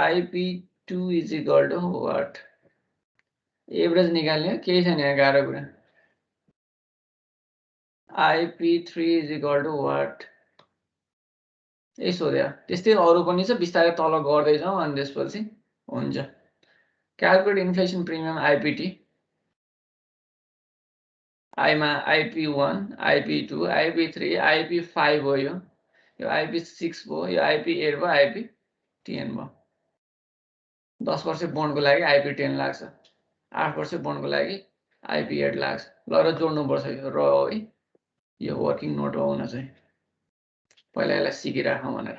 IP2 is equal to what? Average निकाल्ने, केही छैन यहाँ गाह्रो कुरा। IP3 is equal to what? यही सोध्यो। त्यस्तै अरू पनि छ, बिस्तारै तल गर्दै जाउँ अनि त्यसपछि हुन्छ। Calculate inflation premium IPT। आईमा IP1, IP2, IP3, IP5 हो। यो IP6 भयो, यो IP8 भयो, IP10 भयो। 10 वर्ष बोन्डको लागि IP10 लाग्छ। 8 वर्ष बोर्डको लागि आइपी 8 लाग्छ ल र जोड्नुपर्छ यो र है यो वर्किङ नोट हो हुन चाहिँ पहिला यसलाई सिकिराखौँ भनेर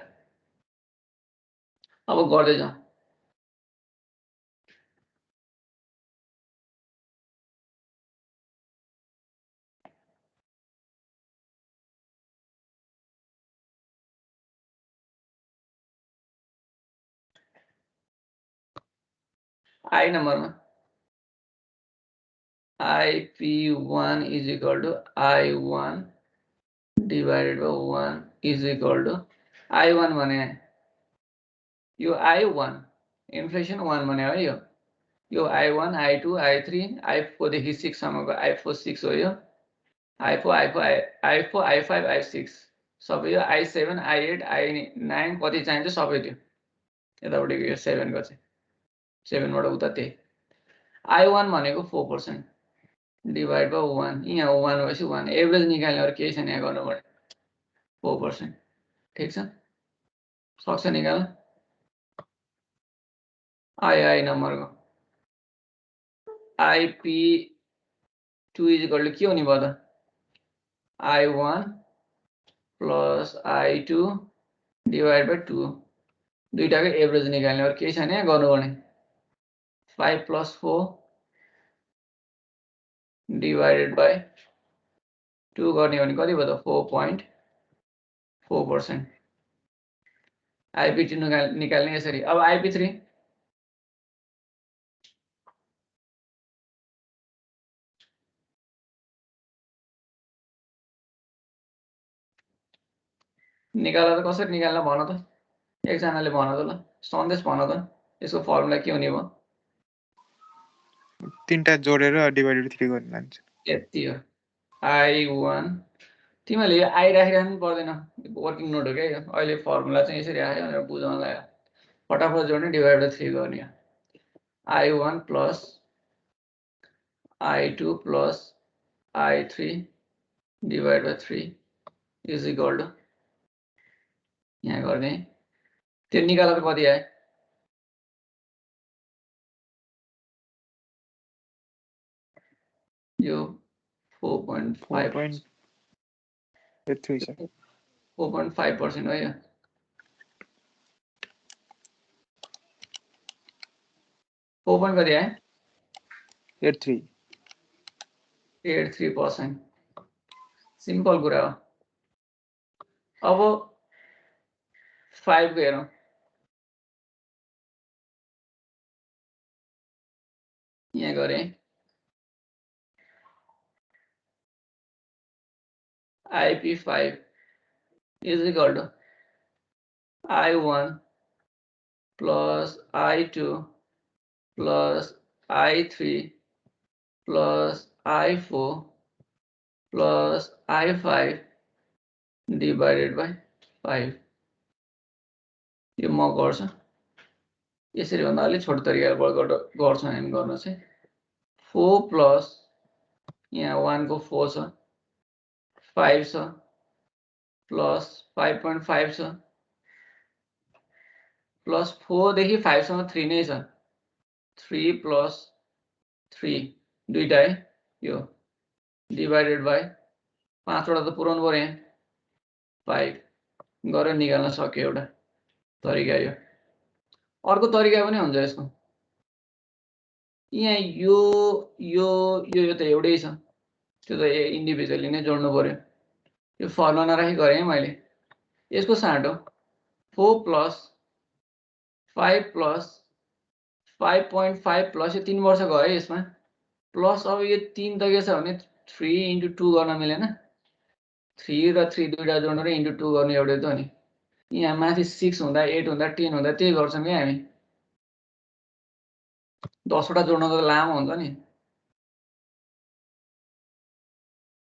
अब गर्दै जाउँ आई नम्बरमा IP1 is equal to I1 divided by 1 is equal to I1 भने यो I1 इन्फ्लेसन 1 भने हो यो I1 I2 I3 I4 देखि 6 सम्मको I4 6 हो यो I4 I5 I6 सबै यो I7 I8 I9 कति चाहिन्छ सबै त्यो यतापट्टिको यो 7 को चाहिँ 7 बाट उता त्यही I1 भनेको 4% डिवाइड बाई 1 यहाँ 1 भएपछि 1 एभरेज निकाल्ने अरू केही छैन यहाँ गर्नु पर्यो 4% ठीक छ सक्छ निकाल्न आई नम्बरको IP2 इज इक्वल टु के हुने भयो त I1 plus I2 divide by 2 दुईटाको एभरेज निकाल्ने अरू केही छैन यहाँ गर्नुपर्ने 5 प्लस 4 डिवाइडेड बाई 2 गर्ने भने कति भयो त 4.4% IP2 निकाल्ने यसरी अब IP3 निकाल्दा त कसरी निकाल्न भन त एकजनाले भन त ल सन्देश भन त यसको फर्मुला के हुने भयो तीनटा जोडेर डिवाइडेड 3 गर्न लान्छ यति हो I1 तिमीले यो आई राखिराख्नु पर्दैन वर्किङ नोट हो क्या यो अहिले फर्मुला चाहिँ यसरी आयो भनेर बुझाउनलाई फटाफट जोड्ने डिवाइड बाई 3 गर्ने I1 plus I2 plus I3 divide by 3 is equal to यहाँ गर्ने त्यो निकालेर कति आयो यो 4.5 4.5% हो यो 4 कति आयो 83% सिम्पल कुरा हो अब 5 को हेरौँ यहाँ गरेँ IP5 is equal to I1 plus I2 plus I3 plus I4 plus I5 divided by 5 यो म गर्छु यसरी भन्दा अलि छोटो तरिकाबाट गर्छु हामी गर्न चाहिँ 4 प्लस यहाँ 1 को 4 छ 5 छ प्लस 5.5 छ प्लस 4 देखि 5 सम्म 3 नै छ 3 प्लस 3 दुईटा है यो डिवाइडेड बाई 5 वटा त पुराउनु पर्यो यहाँ 5 गरेर निकाल्न सक्यो एउटा तरिका यो अर्को तरिका पनि हुन्छ यसको यहाँ यो त एउटै छ त्यो त इन्डिभिजुअली नै जोड्नु पर्यो यो फर्मुला नराखी गरेँ मैले यसको साटो 4 प्लस 5 प्लस 5.5 प्लस यो 3 वर्ष गयो यसमा प्लस अब यो 3 त के छ भने 3 into 2 गर्न मिलेन 3 र 3 दुईटा जोड्नु र into 2 गर्नु एउटै त नि यहाँ माथि 6 हुँदा 8 हुँदा 10 हुँदा त्यही गर्छौँ क्या हामी 10 वटा जोड्न त लामो हुन्छ नि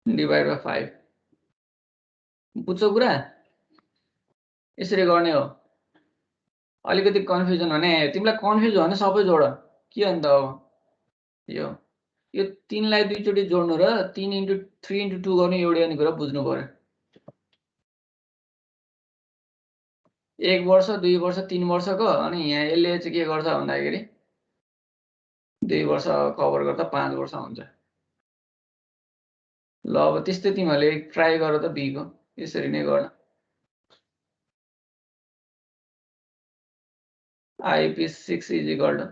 डिवाइड बाई 5 बुझ्छौ कुरा यसरी गर्ने हो अलिकति कन्फ्युजन भने तिमीलाई कन्फ्युज भने सबै जोड के अन्त अब यो 3 लाई दुईचोटि जोड्नु र 3 into 3 into 2 गर्नु एउटै अनि कुरा बुझ्नु पर्यो 1 वर्ष 2 वर्ष 3 वर्षको अनि यहाँ यसले चाहिँ के गर्छ भन्दाखेरि 2 वर्ष कभर गर्दा 5 वर्ष हुन्छ। ल अब त्यस्तै तिमीहरूले ट्राई गर त बी को यसरी नै गर्न। IP6 is equal to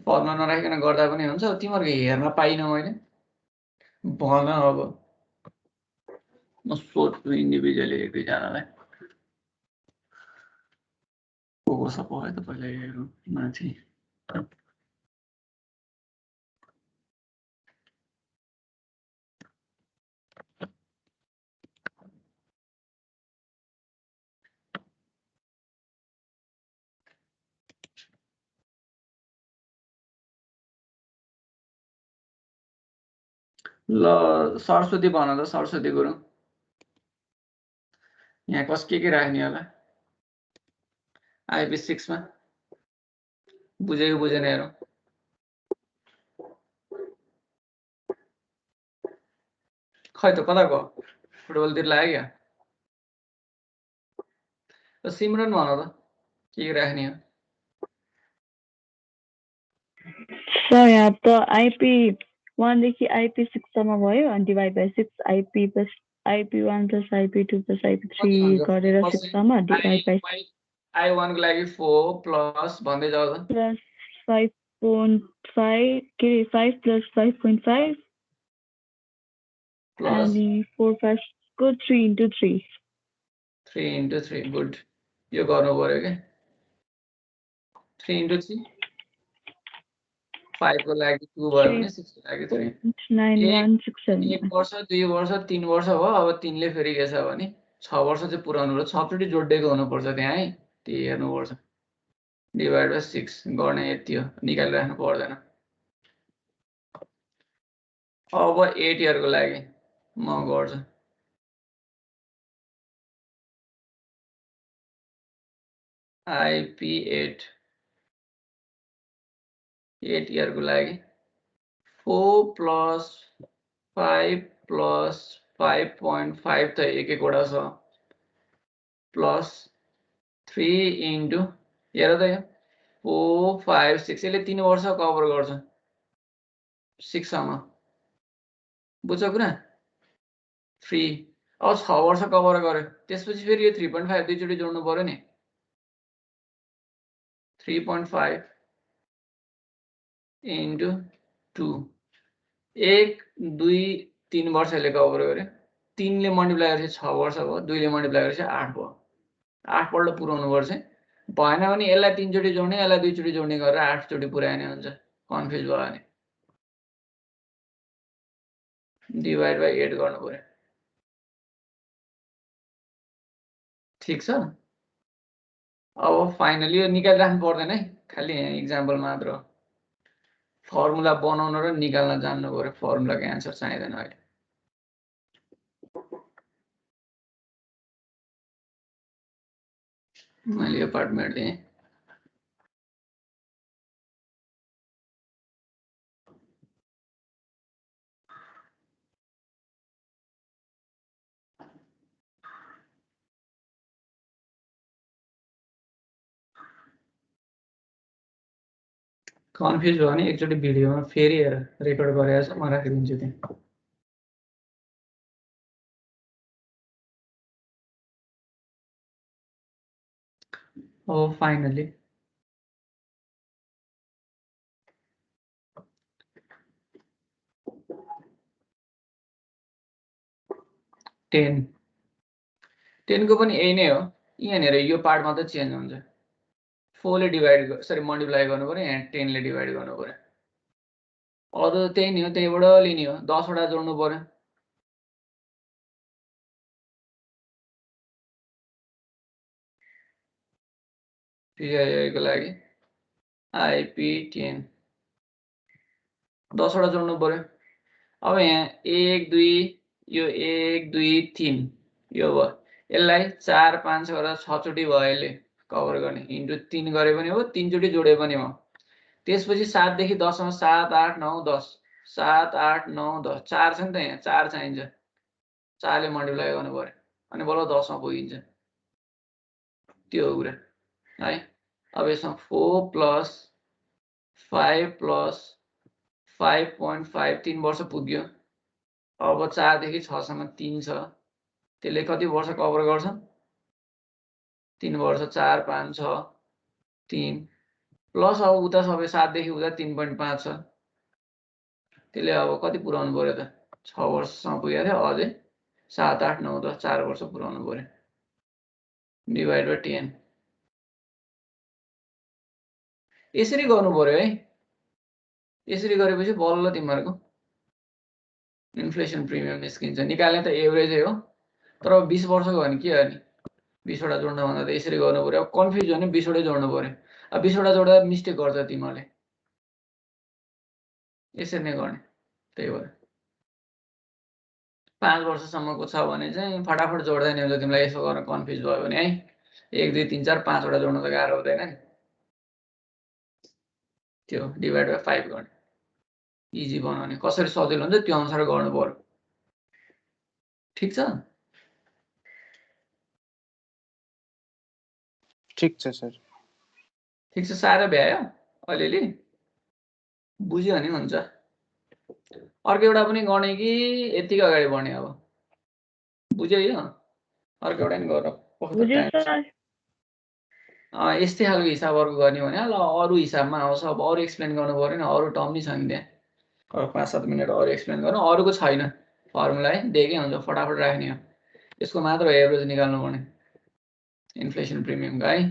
formula नराखिकन गर्दा पनि हुन्छ। तिमीहरूको हेर्न पाइन मैले भन। अब म सोध्छु इन्डिभिजुअली एक दुईजनालाई को छ पढाइ त पहिला हेरौँ माथि। ल सरस्वती भन त सरस्वती गुरुङ यहाँ कस के राख्ने होला IP6 मा बुझेको बुझेन हेरौँ। खै त कता गयो फुटबलतिर लाग्यो क्या सिमरन भन त के राख्ने हो। सर यहाँ त IP1 देखि IP6 सम्म भयो अनि divide by 6 IP1 plus IP2 plus IP3 गरेर 6 सम्म डिभाइड बाइ I1 को लागि 4 प्लस भन्दै जाऊ त प्लस 5.5 के 5 plus 5.5 प्लस अनि 4 5 को 3 into 3 3 into 3 गुड यो गर्नु पर्यो के 3 into 3 5 को लागि 2 भयो भने 6 को लागि 3 9167 1 वर्ष 2 वर्ष 3 वर्ष भयो। अब 3 ले फेरि के छ भने 6 वर्ष चाहिँ पुराउनु र 6 चोटि जोडिएको हुनुपर्छ त्यहाँ है त्यही हेर्नुपर्छ। डिभाइड बाइ 6 गर्ने यति हो निकालिराख्नु पर्दैन। अब 8 इयरको लागि म गर्छु। IP8 8 इयरको लागि 4 प्लस 5 प्लस 5.5 त एक वटा छ प्लस 3 इन्टु हेर त यो 4 5 6 यसले 3 वर्ष कभर गर्छ 6 सम्म बुझ्छ कुरा 3 अब 6 वर्ष कभर गर्यो त्यसपछि फेरि यो 3.5 दुईचोटि जोड्नु पर्यो नि 3.5 इन्टु 2 1 2 3 वर्षले कभर गर्यो 3 ले मल्टिप्लाई गरेपछि 6 वर्ष भयो 2 ले मल्टिप्लाई गरेपछि 8 भयो 8 पल्ट पुराउनु पर्छ भएन भने यसलाई 3 चोटि जोड्ने यसलाई 2 चोटि जोड्ने गरेर 8 चोटि पुर्याइने हुन्छ कन्फ्युज भयो भने डिभाइड बाइ 8 गर्नु पर्यो ठीक छ। अब फाइनली यो निकालिराख्नु पर्दैन है खालि इक्जाम्पल मात्र हो। फर्मुला बनाउन र निकाल्न जान्नु पर्यो फर्मुलाको एन्सर चाहिँदैन अहिले। मैले यो पार्ट मेट्दिएँ कन्फ्युज भयो भने एकचोटि भिडियोमा फेरि हेर रेकर्ड गरेर छ म राखिदिन्छु त्यहाँ। अब फाइनली 10 को पनि यही नै हो यहाँनिर यो पार्ट मात्रै चेन्ज हुन्छ 4 ले डिभाइड सरी मल्टिप्लाई गर्नु पर्यो यहाँ 10 ले डिभाइड गर्नु पर्यो अरु त्यही नि हो त्यहीबाट लिने हो 10 वटा जोड्नु पर्यो PII को लागि IP10 10 वटा जोड्नु पर्यो। अब यहाँ 1 2 यो 1 2 3 यो भयो यसलाई 4 5 गरेर 6 चोटि भयो यसले कभर गर्ने इन्टु 3 गरे पनि हो 3 चोटि जोडे पनि हो त्यसपछि 7 देखि 10 सम्म 7 8 9 10 7 8 9 10 4 छ नि त यहाँ 4 चाहिन्छ 4 ले मल्टिप्लाई गर्नु पर्यो अनि बल्ल 10 मा पुगिन्छ त्यो हो कुरा है। अब यसमा 4 प्लस 5 प्लस 5.5 3 वर्ष पुग्यो। अब 4 देखि 6 सम्म 3 छ। त्यसले कति वर्ष कभर गर्छ? 3 वर्ष 4 5 6 3 प्लस अब उता सबै 7 देखि उता 3.5 छ। त्यसले अब कति पुराउनु पर्यो त? 6 वर्षसम्म पुगेको थियो, अझै 7 8 9 10 4 वर्ष पुराउनु पर्यो। डिभाइड बाइ 10 यसरी गर्नु पर्यो है। यसरी गरेपछि बल्ल तिमीहरुको इन्फ्लेसन प्रिमियम निस्किन्छ। निकाल्ने त एभरेजै हो, तर 20 वर्षको भने के गर्ने? 20 वटा जोड्न भन्दा त यसरी गर्नु पर्यो। अब कन्फ्युज भने 20 वटै जोड्नु पर्यो। अब 20 वटा जोड्दा मिस्टेक गर्छ तिमीले। यसरी नै गर्ने। त्यही भएर 5 वर्षसम्मको छ भने चाहिँ फटाफट जोड्दै नि हुन्छ। तिमीलाई यसो गर्न कन्फ्युज भयो भने है 1 2 3 4 5 वटा जोड्न त गाह्रो हुँदैन नि। त्यो डिभाइड बाइ 5 गर्ने। इजी बनाउने। कसरी सजिलो हुन्छ त्यो अनुसार गर्नु पर्यो। ठीक छ? ठिक छ सर। ठीक छ, साह्रै भ्यायो अलिअलि बुझ्यो भने हुन्छ। अर्को एउटा पनि गर्ने कि यतिकै अगाडि बढ्ने अब? बुझ्यो यो? अर्को एउटा नि गरौँ। बुझ्यो सर। यस्तै खालको हिसाब अर्को गर्ने भने ल अरू हिसाबमा आउँछ। अब अरू एक्सप्लेन गर्नु पर्यो नि, अरू टर्म नि छ नि त्यहाँ। अब 5-7 मिनेट अरू एक्सप्लेन गरौँ। अरूको छैन फर्मुला है, दिएकै हुन्छ फटाफट राख्ने हो। यसको मात्र एभरेज निकाल्नु पर्ने इन्फ्लेसन प्रिमियमको है।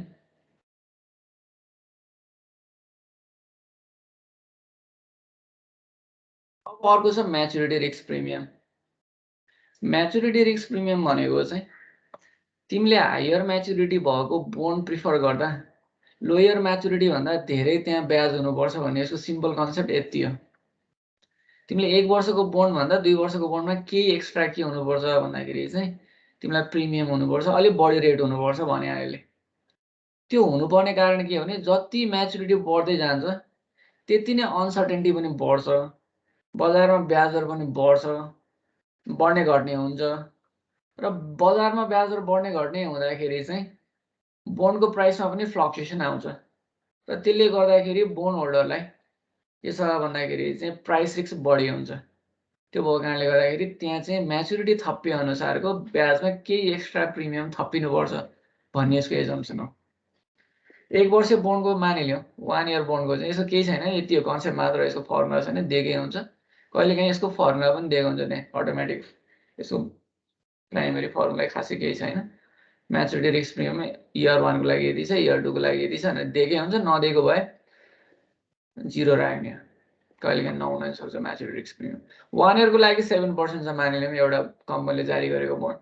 अब अर्को छ maturity risk premium. Maturity risk premium भनेको चाहिँ तिमीले हायर म्याच्युरिटी भएको बोन्ड प्रिफर गर्दा लोयर म्याच्युरिटी भन्दा धेरै त्यहाँ ब्याज हुनुपर्छ भन्ने यसको सिम्पल कन्सेप्ट यति हो। तिमीले 1 वर्षको बोन्ड भन्दा 2 वर्षको बोन्डमा केही एक्स्ट्रा के हुनुपर्छ भन्दाखेरि चाहिँ तिमीलाई प्रिमियम हुनुपर्छ, अलिक बढी रेट हुनुपर्छ भने अहिले। त्यो हुनुपर्ने कारण के हो भने जति म्याच्युरिटी बढ्दै जान्छ त्यति नै अनसर्टेनिटी पनि बढ्छ, बजारमा ब्याज दर पनि बढ्छ, बढ्ने घट्ने हुन्छ। र बजारमा ब्याज दर बढ्ने घट्ने हुँदाखेरि चाहिँ बोन्डको प्राइसमा पनि फ्लक्चुएसन आउँछ र त्यसले गर्दाखेरि बोन्ड होल्डरलाई के छ भन्दाखेरि चाहिँ प्राइस रिस्क बढी हुन्छ। त्यो भएको कारणले गर्दाखेरि त्यहाँ चाहिँ म्याच्युरिटी थप्पे अनुसारको ब्याजमा केही एक्स्ट्रा प्रिमियम थपिनुपर्छ भन्ने यसको एजम्सन हो। 1 वर्ष बोन्डको मानिलियौँ, 1 इयर बोन्डको चाहिँ यसो केही छैन, यति हो कन्सेप्ट मात्र। यसको फर्मुला छैन, दिएकै हुन्छ। कहिलेकाहीँ यसको फर्मुला पनि दिएको हुन्छ त्यहाँ अटोमेटिक। यसको प्राइमेरी फर्मुला खासै केही छैन। म्याच्युरिटी रिस्क प्रिमियम इयर 1 को लागि यति छ, इयर 2 को लागि यति छ भनेर दिएकै हुन्छ। नदिएको भए 0 राख्ने। कहिलेकाहीँ नहुन सक्छ म्याच्युरिटी रिस्क प्रिमियम। 1 इयरको लागि 7% छ मानिलियौँ एउटा कम्पनीले जारी गरेको बोन्ड।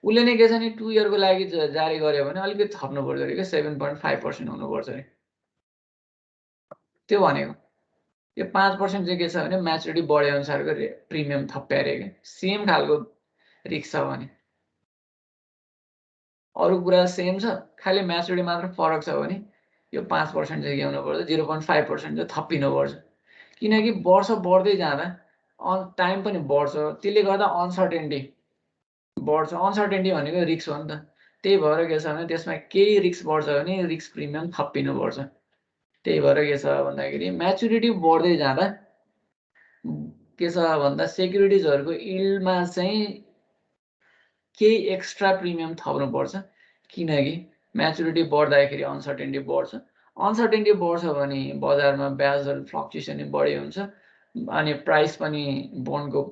उसले नै के छ नि 2 इयरको लागि जारी गर्यो भने अलिकति थप्नुपर्छ अरे के 7.5% हुनुपर्छ अरे। त्यो भनेको यो 5% चाहिँ के छ भने म्याच्युरिटी बढे अनुसारको प्रिमियम थप्या अरे के। सेम खालको रिस्क छ भने। अरू कुरा सेम छ, खालि म्याच्युरिटी मात्र फरक छ भने यो 5% चाहिँ के हुनुपर्छ 0.5% चाहिँ थपिनुपर्छ। किनकि वर्ष बढ्दै जाँदा टाइम पनि बढ्छ, त्यसले गर्दा अनसर्टेनिटी बढ्छ। अनसर्टेनिटी भनेको रिस्क हो नि त। त्यही भएर के छ भने त्यसमा केही रिस्क बढ्छ भने रिस्क प्रिमियम थपिनुपर्छ। त्यही भएर के छ भन्दाखेरि म्याच्युरिटी बढ्दै जाँदा के छ भन्दा सेक्युरिटिजहरुको यील्डमा चाहिँ केही एक्स्ट्रा प्रिमियम थप्नुपर्छ। किनकि म्याच्युरिटी बढ्दाखेरि अनसर्टेनिटी बढ्छ। अनसर्टेनिटी बढ्छ भने बजारमा ब्याज दर फ्लक्चुएसन बढी हुन्छ अनि प्राइस पनि बोन्डको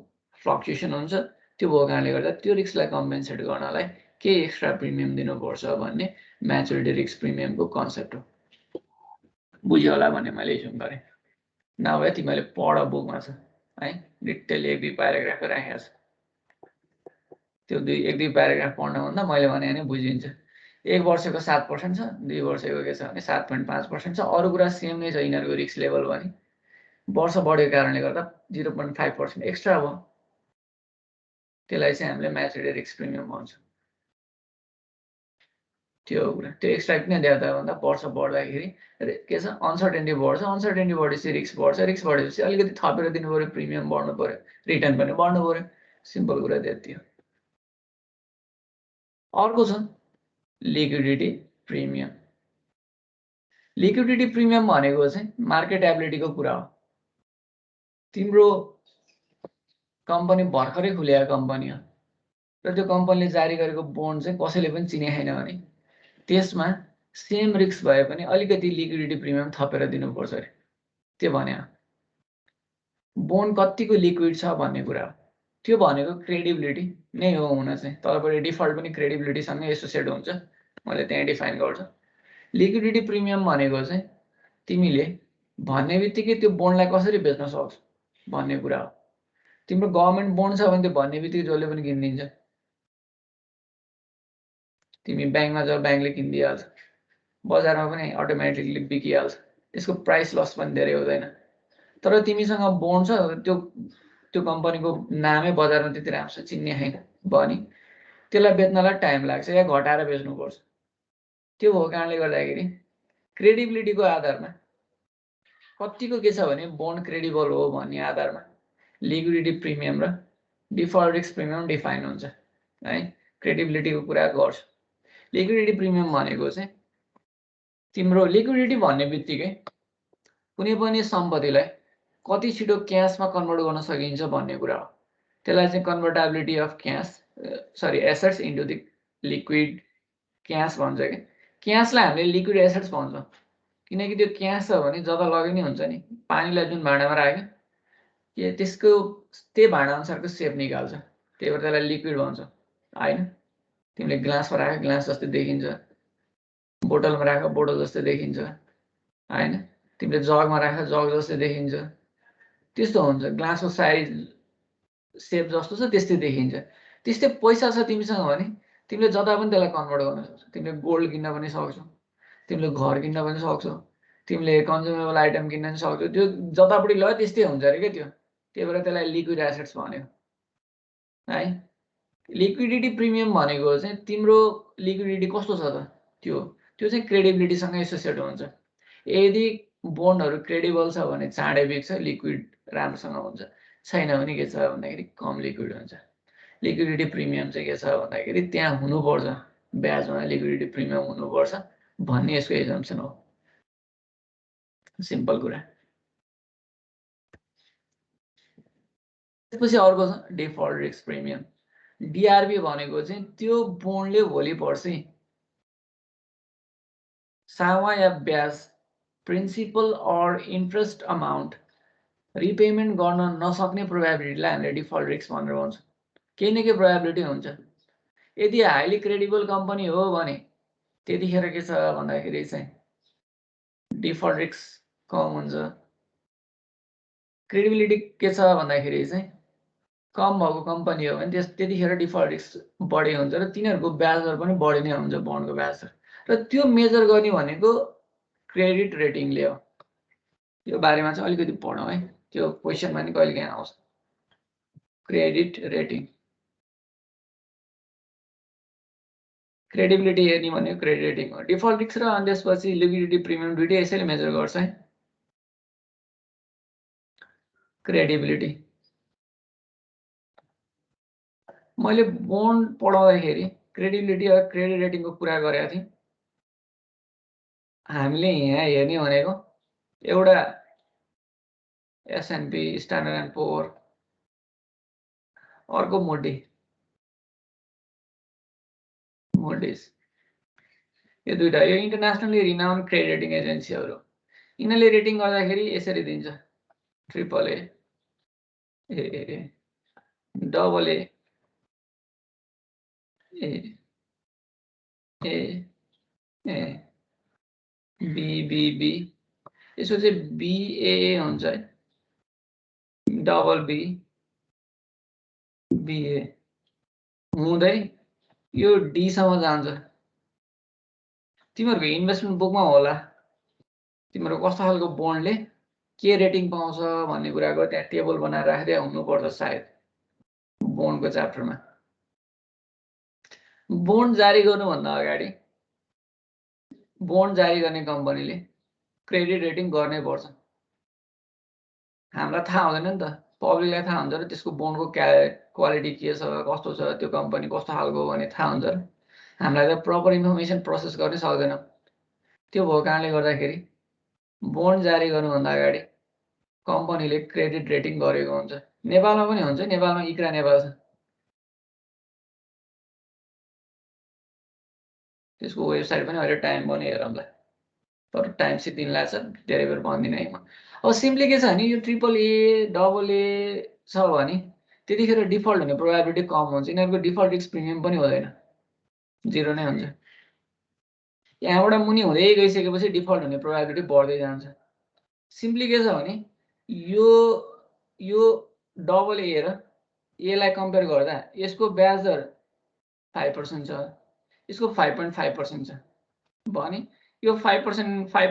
फ्लक्चुएसन हुन्छ। त्यो भएको कारणले गर्दा त्यो रिस्कलाई कम्पेन्सेट गर्नलाई केही एक्स्ट्रा प्रिमियम दिनुपर्छ भन्ने म्याच्युरिटी रिस्क प्रिमियमको कन्सेप्ट हो। बुझ्यो होला भन्ने मैले एज्युम गरेँ। नभए तिमीले पढ बुकमा छ है, डिटेल 1-2 प्याराग्राफ राखेको छ। त्यो 1-2 प्याराग्राफ पढ्नुभन्दा मैले भने नि बुझिन्छ। 1 वर्षको 7% छ, 2 वर्षको के छ भने 7.5% छ। अरू कुरा सेम नै छ यिनीहरूको रिस्क लेभल पनि। वर्ष बढेको कारणले गर्दा 0.5% एक्स्ट्रा भयो। त्यसलाई चाहिँ हामीले म्याच्युरिटी रिस्क प्रिमियम भन्छौँ। त्यो कुरा त्यो एक्स्ट्रा किन ल्याउँदा भन्दा वर्ष बढ्दाखेरि के छ अनसर्टेनिटी बढ्छ, अनसर्टेनिटी बढेपछि रिस्क बढ्छ, रिस्क बढेपछि अलिकति थपेर दिनु पर्यो, प्रिमियम बढ्नु पर्यो, रिटर्न पनि बढ्नु पर्यो। सिम्पल कुरा त्यति हो। अर्को छ लिक्विडिटी प्रिमियम। लिक्विडिटी प्रिमियम भनेको चाहिँ मार्केटेबिलिटीको कुरा हो। तिम्रो कम्पनी भर्खरै खुलेको कम्पनी हो र त्यो कम्पनीले जारी गरेको बोन्ड चाहिँ कसैले पनि चिने छैन भने त्यसमा सेम रिस्क भए पनि अलिकति लिक्विडिटी प्रिमियम थपेर दिनुपर्छ अरे। त्यो भने बोन्ड कतिको लिक्विड छ भन्ने कुरा हो। त्यो भनेको क्रेडिबिलिटी नै हो हुन चाहिँ। तलपट्टि डिफल्ट पनि क्रेडिबिलिटीसँगै एसोसिएट हुन्छ, मैले त्यहाँ डिफाइन गर्छु। लिक्विडिटी प्रिमियम भनेको चाहिँ तिमीले भन्ने बित्तिकै त्यो बोन्डलाई कसरी बेच्न सक्छौ भन्ने कुरा हो। तिम्रो गभर्नमेन्ट बोन्ड छ भने त्यो भन्ने बित्तिकै जसले पनि किनिदिन्छ। तिमी ब्याङ्कमा जाऊ, ब्याङ्कले किनिदिइहाल्छ, बजारमा पनि अटोमेटिकली बिकिहाल्छ, त्यसको प्राइस लस पनि धेरै हुँदैन। तर तिमीसँग बोन्ड छ, त्यो कम्पनीको नामै बजारमा त्यति राम्रो चिन्ने छैन भने त्यसलाई बेच्नलाई टाइम लाग्छ या घटाएर बेच्नुपर्छ। त्यो भएको कारणले गर्दाखेरि क्रेडिबिलिटीको आधारमा कतिको के छ भने बोन्ड क्रेडिबल हो भन्ने आधारमा लिक्विडिटी प्रिमियम र डिफल्ट रिस्क प्रिमियम डिफाइन हुन्छ है। क्रेडिबिलिटीको कुरा गर्छु। लिक्विडिटी प्रिमियम भनेको चाहिँ तिम्रो लिक्विडिटी भन्ने बित्तिकै कुनै पनि सम्पत्तिलाई कति छिटो क्याशमा कन्भर्ट गर्न सकिन्छ भन्ने कुरा हो। त्यसलाई चाहिँ convertibility of assets into the liquid cash भन्छ क्या। क्याशलाई हामीले लिक्विड एसेट्स भन्छौँ किनकि त्यो क्याश छ भने जता लगे नि हुन्छ नि। पानीलाई जुन भाँडामा राख्यो के त्यसको त्यही भाँडा अनुसारको सेप निकाल्छ, त्यही भएर त्यसलाई लिक्विड भन्छ होइन। तिमीले ग्लासमा राख्यो ग्लास जस्तै देखिन्छ, बोतलमा राख्यो बोतल जस्तै देखिन्छ होइन। तिमीले जगमा राख्यो जग जस्तै देखिन्छ, त्यस्तो हुन्छ। ग्लासको साइज सेप जस्तो छ त्यस्तै देखिन्छ। त्यस्तै पैसा छ तिमीसँग भने तिमीले जता पनि त्यसलाई कन्भर्ट गर्न सक्छौ। तिमीले गोल्ड किन्न पनि सक्छौ, तिमीले घर किन्न पनि सक्छौ, तिमीले कन्ज्युमेबल आइटम किन्न पनि सक्छौ। त्यो जतापट्टि लग्यो त्यस्तै हुन्छ अरे क्या त्यो। त्यही भएर त्यसलाई लिक्विड एसेट्स भन्यो है। लिक्विडिटी प्रिमियम भनेको चाहिँ तिम्रो लिक्विडिटी कस्तो छ त त्यो चाहिँ क्रेडिबिलिटीसँग एसोसिएट हुन्छ। यदि बोन्डहरू क्रेडिबल छ भने चाँडै बिक्छ, लिक्विड राम्रोसँग हुन्छ, छैन भने के छ भन्दाखेरि कम लिक्विड हुन्छ। लिक्विडिटी प्रिमियम चाहिँ के छ भन्दाखेरि त्यहाँ हुनुपर्छ, ब्याजमा लिक्विडिटी प्रिमियम हुनुपर्छ भन्ने यसको एजम्सन हो। सिम्पल कुरा। त्यसपछि अर्को छ डिफल्ट रिस्क प्रिमियम। डिआरपी भनेको चाहिँ त्यो बोन्डले भोलि पर्सि सावा या ब्याज principal or interest amount repayment गर्न नसक्ने प्रोबेबिलिटीलाई हामीले डिफल्ट रिस्क भनेर भन्छौँ। केही न केही प्रोबेबिलिटी हुन्छ। यदि हाइली क्रेडिबल कम्पनी हो भने त्यतिखेर के छ भन्दाखेरि चाहिँ डिफल्ट रिस्क कम हुन्छ। क्रेडिबिलिटी के छ भन्दाखेरि चाहिँ कम भएको कम्पनी हो भने त्यतिखेर डिफल्ट रिस्क बढी हुन्छ र तिनीहरूको ब्याज दर पनि बढी नै हुन्छ बोन्डको ब्याज दर। र त्यो मेजर गर्ने भनेको क्रेडिट रेटिङले हो। यो बारेमा चाहिँ अलिकति पढौँ है, त्यो क्वेसनमा नि कहिले काहीँ आउँछ। क्रेडिट रेटिङ, क्रेडिबिलिटी हेर्ने भनेको क्रेडिट रेटिङ हो। डिफल्ट रिस्क र अनि त्यसपछि लिक्विडिटी प्रिमियम दुइटै यसैले मेजर गर्छ है। क्रेडिबिलिटी मैले बोन्ड पढाउँदाखेरि क्रेडिबिलिटी र क्रेडिट रेटिङको कुरा गरेको थिएँ। हामीले यहाँ हेर्ने भनेको एउटा S&P, स्ट्यान्डर्ड एन्ड पुअर, अर्को मुडीज, यो दुईटा यो इन्टरनेसनली रिनाउन्ड क्रेडिट रेटिङ एजेन्सीहरू। यिनीहरूले रेटिङ गर्दाखेरि यसरी दिन्छ: AAA, AA, AA, A, BBB, यसको चाहिँ BAA हुन्छ है, BB, BA हुँदै यो D सम्म जान्छ। तिमीहरूको इन्भेस्टमेन्ट बुकमा होला तिम्रो कस्तो खालको बोन्डले के रेटिङ पाउँछ भन्ने कुराको त्यहाँ टेबल बनाएर राख्दै हुनुपर्छ सायद बोन्डको च्याप्टरमा। बोन्ड जारी गर्नुभन्दा अगाडि बोन्ड जारी गर्ने कम्पनीले क्रेडिट रेटिङ गर्नै पर्छ। हामीलाई थाहा हुँदैन नि त, पब्लिकलाई थाहा हुन्छ र त्यसको बोन्डको क्वालिटी के छ कस्तो छ, त्यो कम्पनी कस्तो खालको हो भने थाहा हुन्छ र हामीलाई त प्रपर इन्फर्मेसन प्रोसेस गर्नै सक्दैनौँ। त्यो भएको कारणले गर्दाखेरि बोन्ड जारी गर्नुभन्दा अगाडि कम्पनीले क्रेडिट रेटिङ गरेको हुन्छ। नेपालमा पनि हुन्छ, नेपालमा इक्रा नेपाल छ, त्यसको वेबसाइट पनि अहिले टाइम पनि हेरौँला, तर टाइम चाहिँ दिनलाई छ, धेरै बेर भन्दिनँ है म। अब सिम्पली के छ भने यो ट्रिपल ए डबल ए छ भने त्यतिखेर डिफल्ट हुने प्रोबेबिलिटी कम हुन्छ, यिनीहरूको डिफल्ट रिस्क प्रिमियम पनि हुँदैन, 0 नै हुन्छ। यहाँबाट मुनि हुँदै गइसकेपछि डिफल्ट हुने प्रोबेबिलिटी बढ्दै जान्छ। सिम्पली के छ भने यो डबल ए र एलाई कम्पेयर गर्दा यसको ब्याज दर 5% छ, यसको 5.5% छ भने यो 5%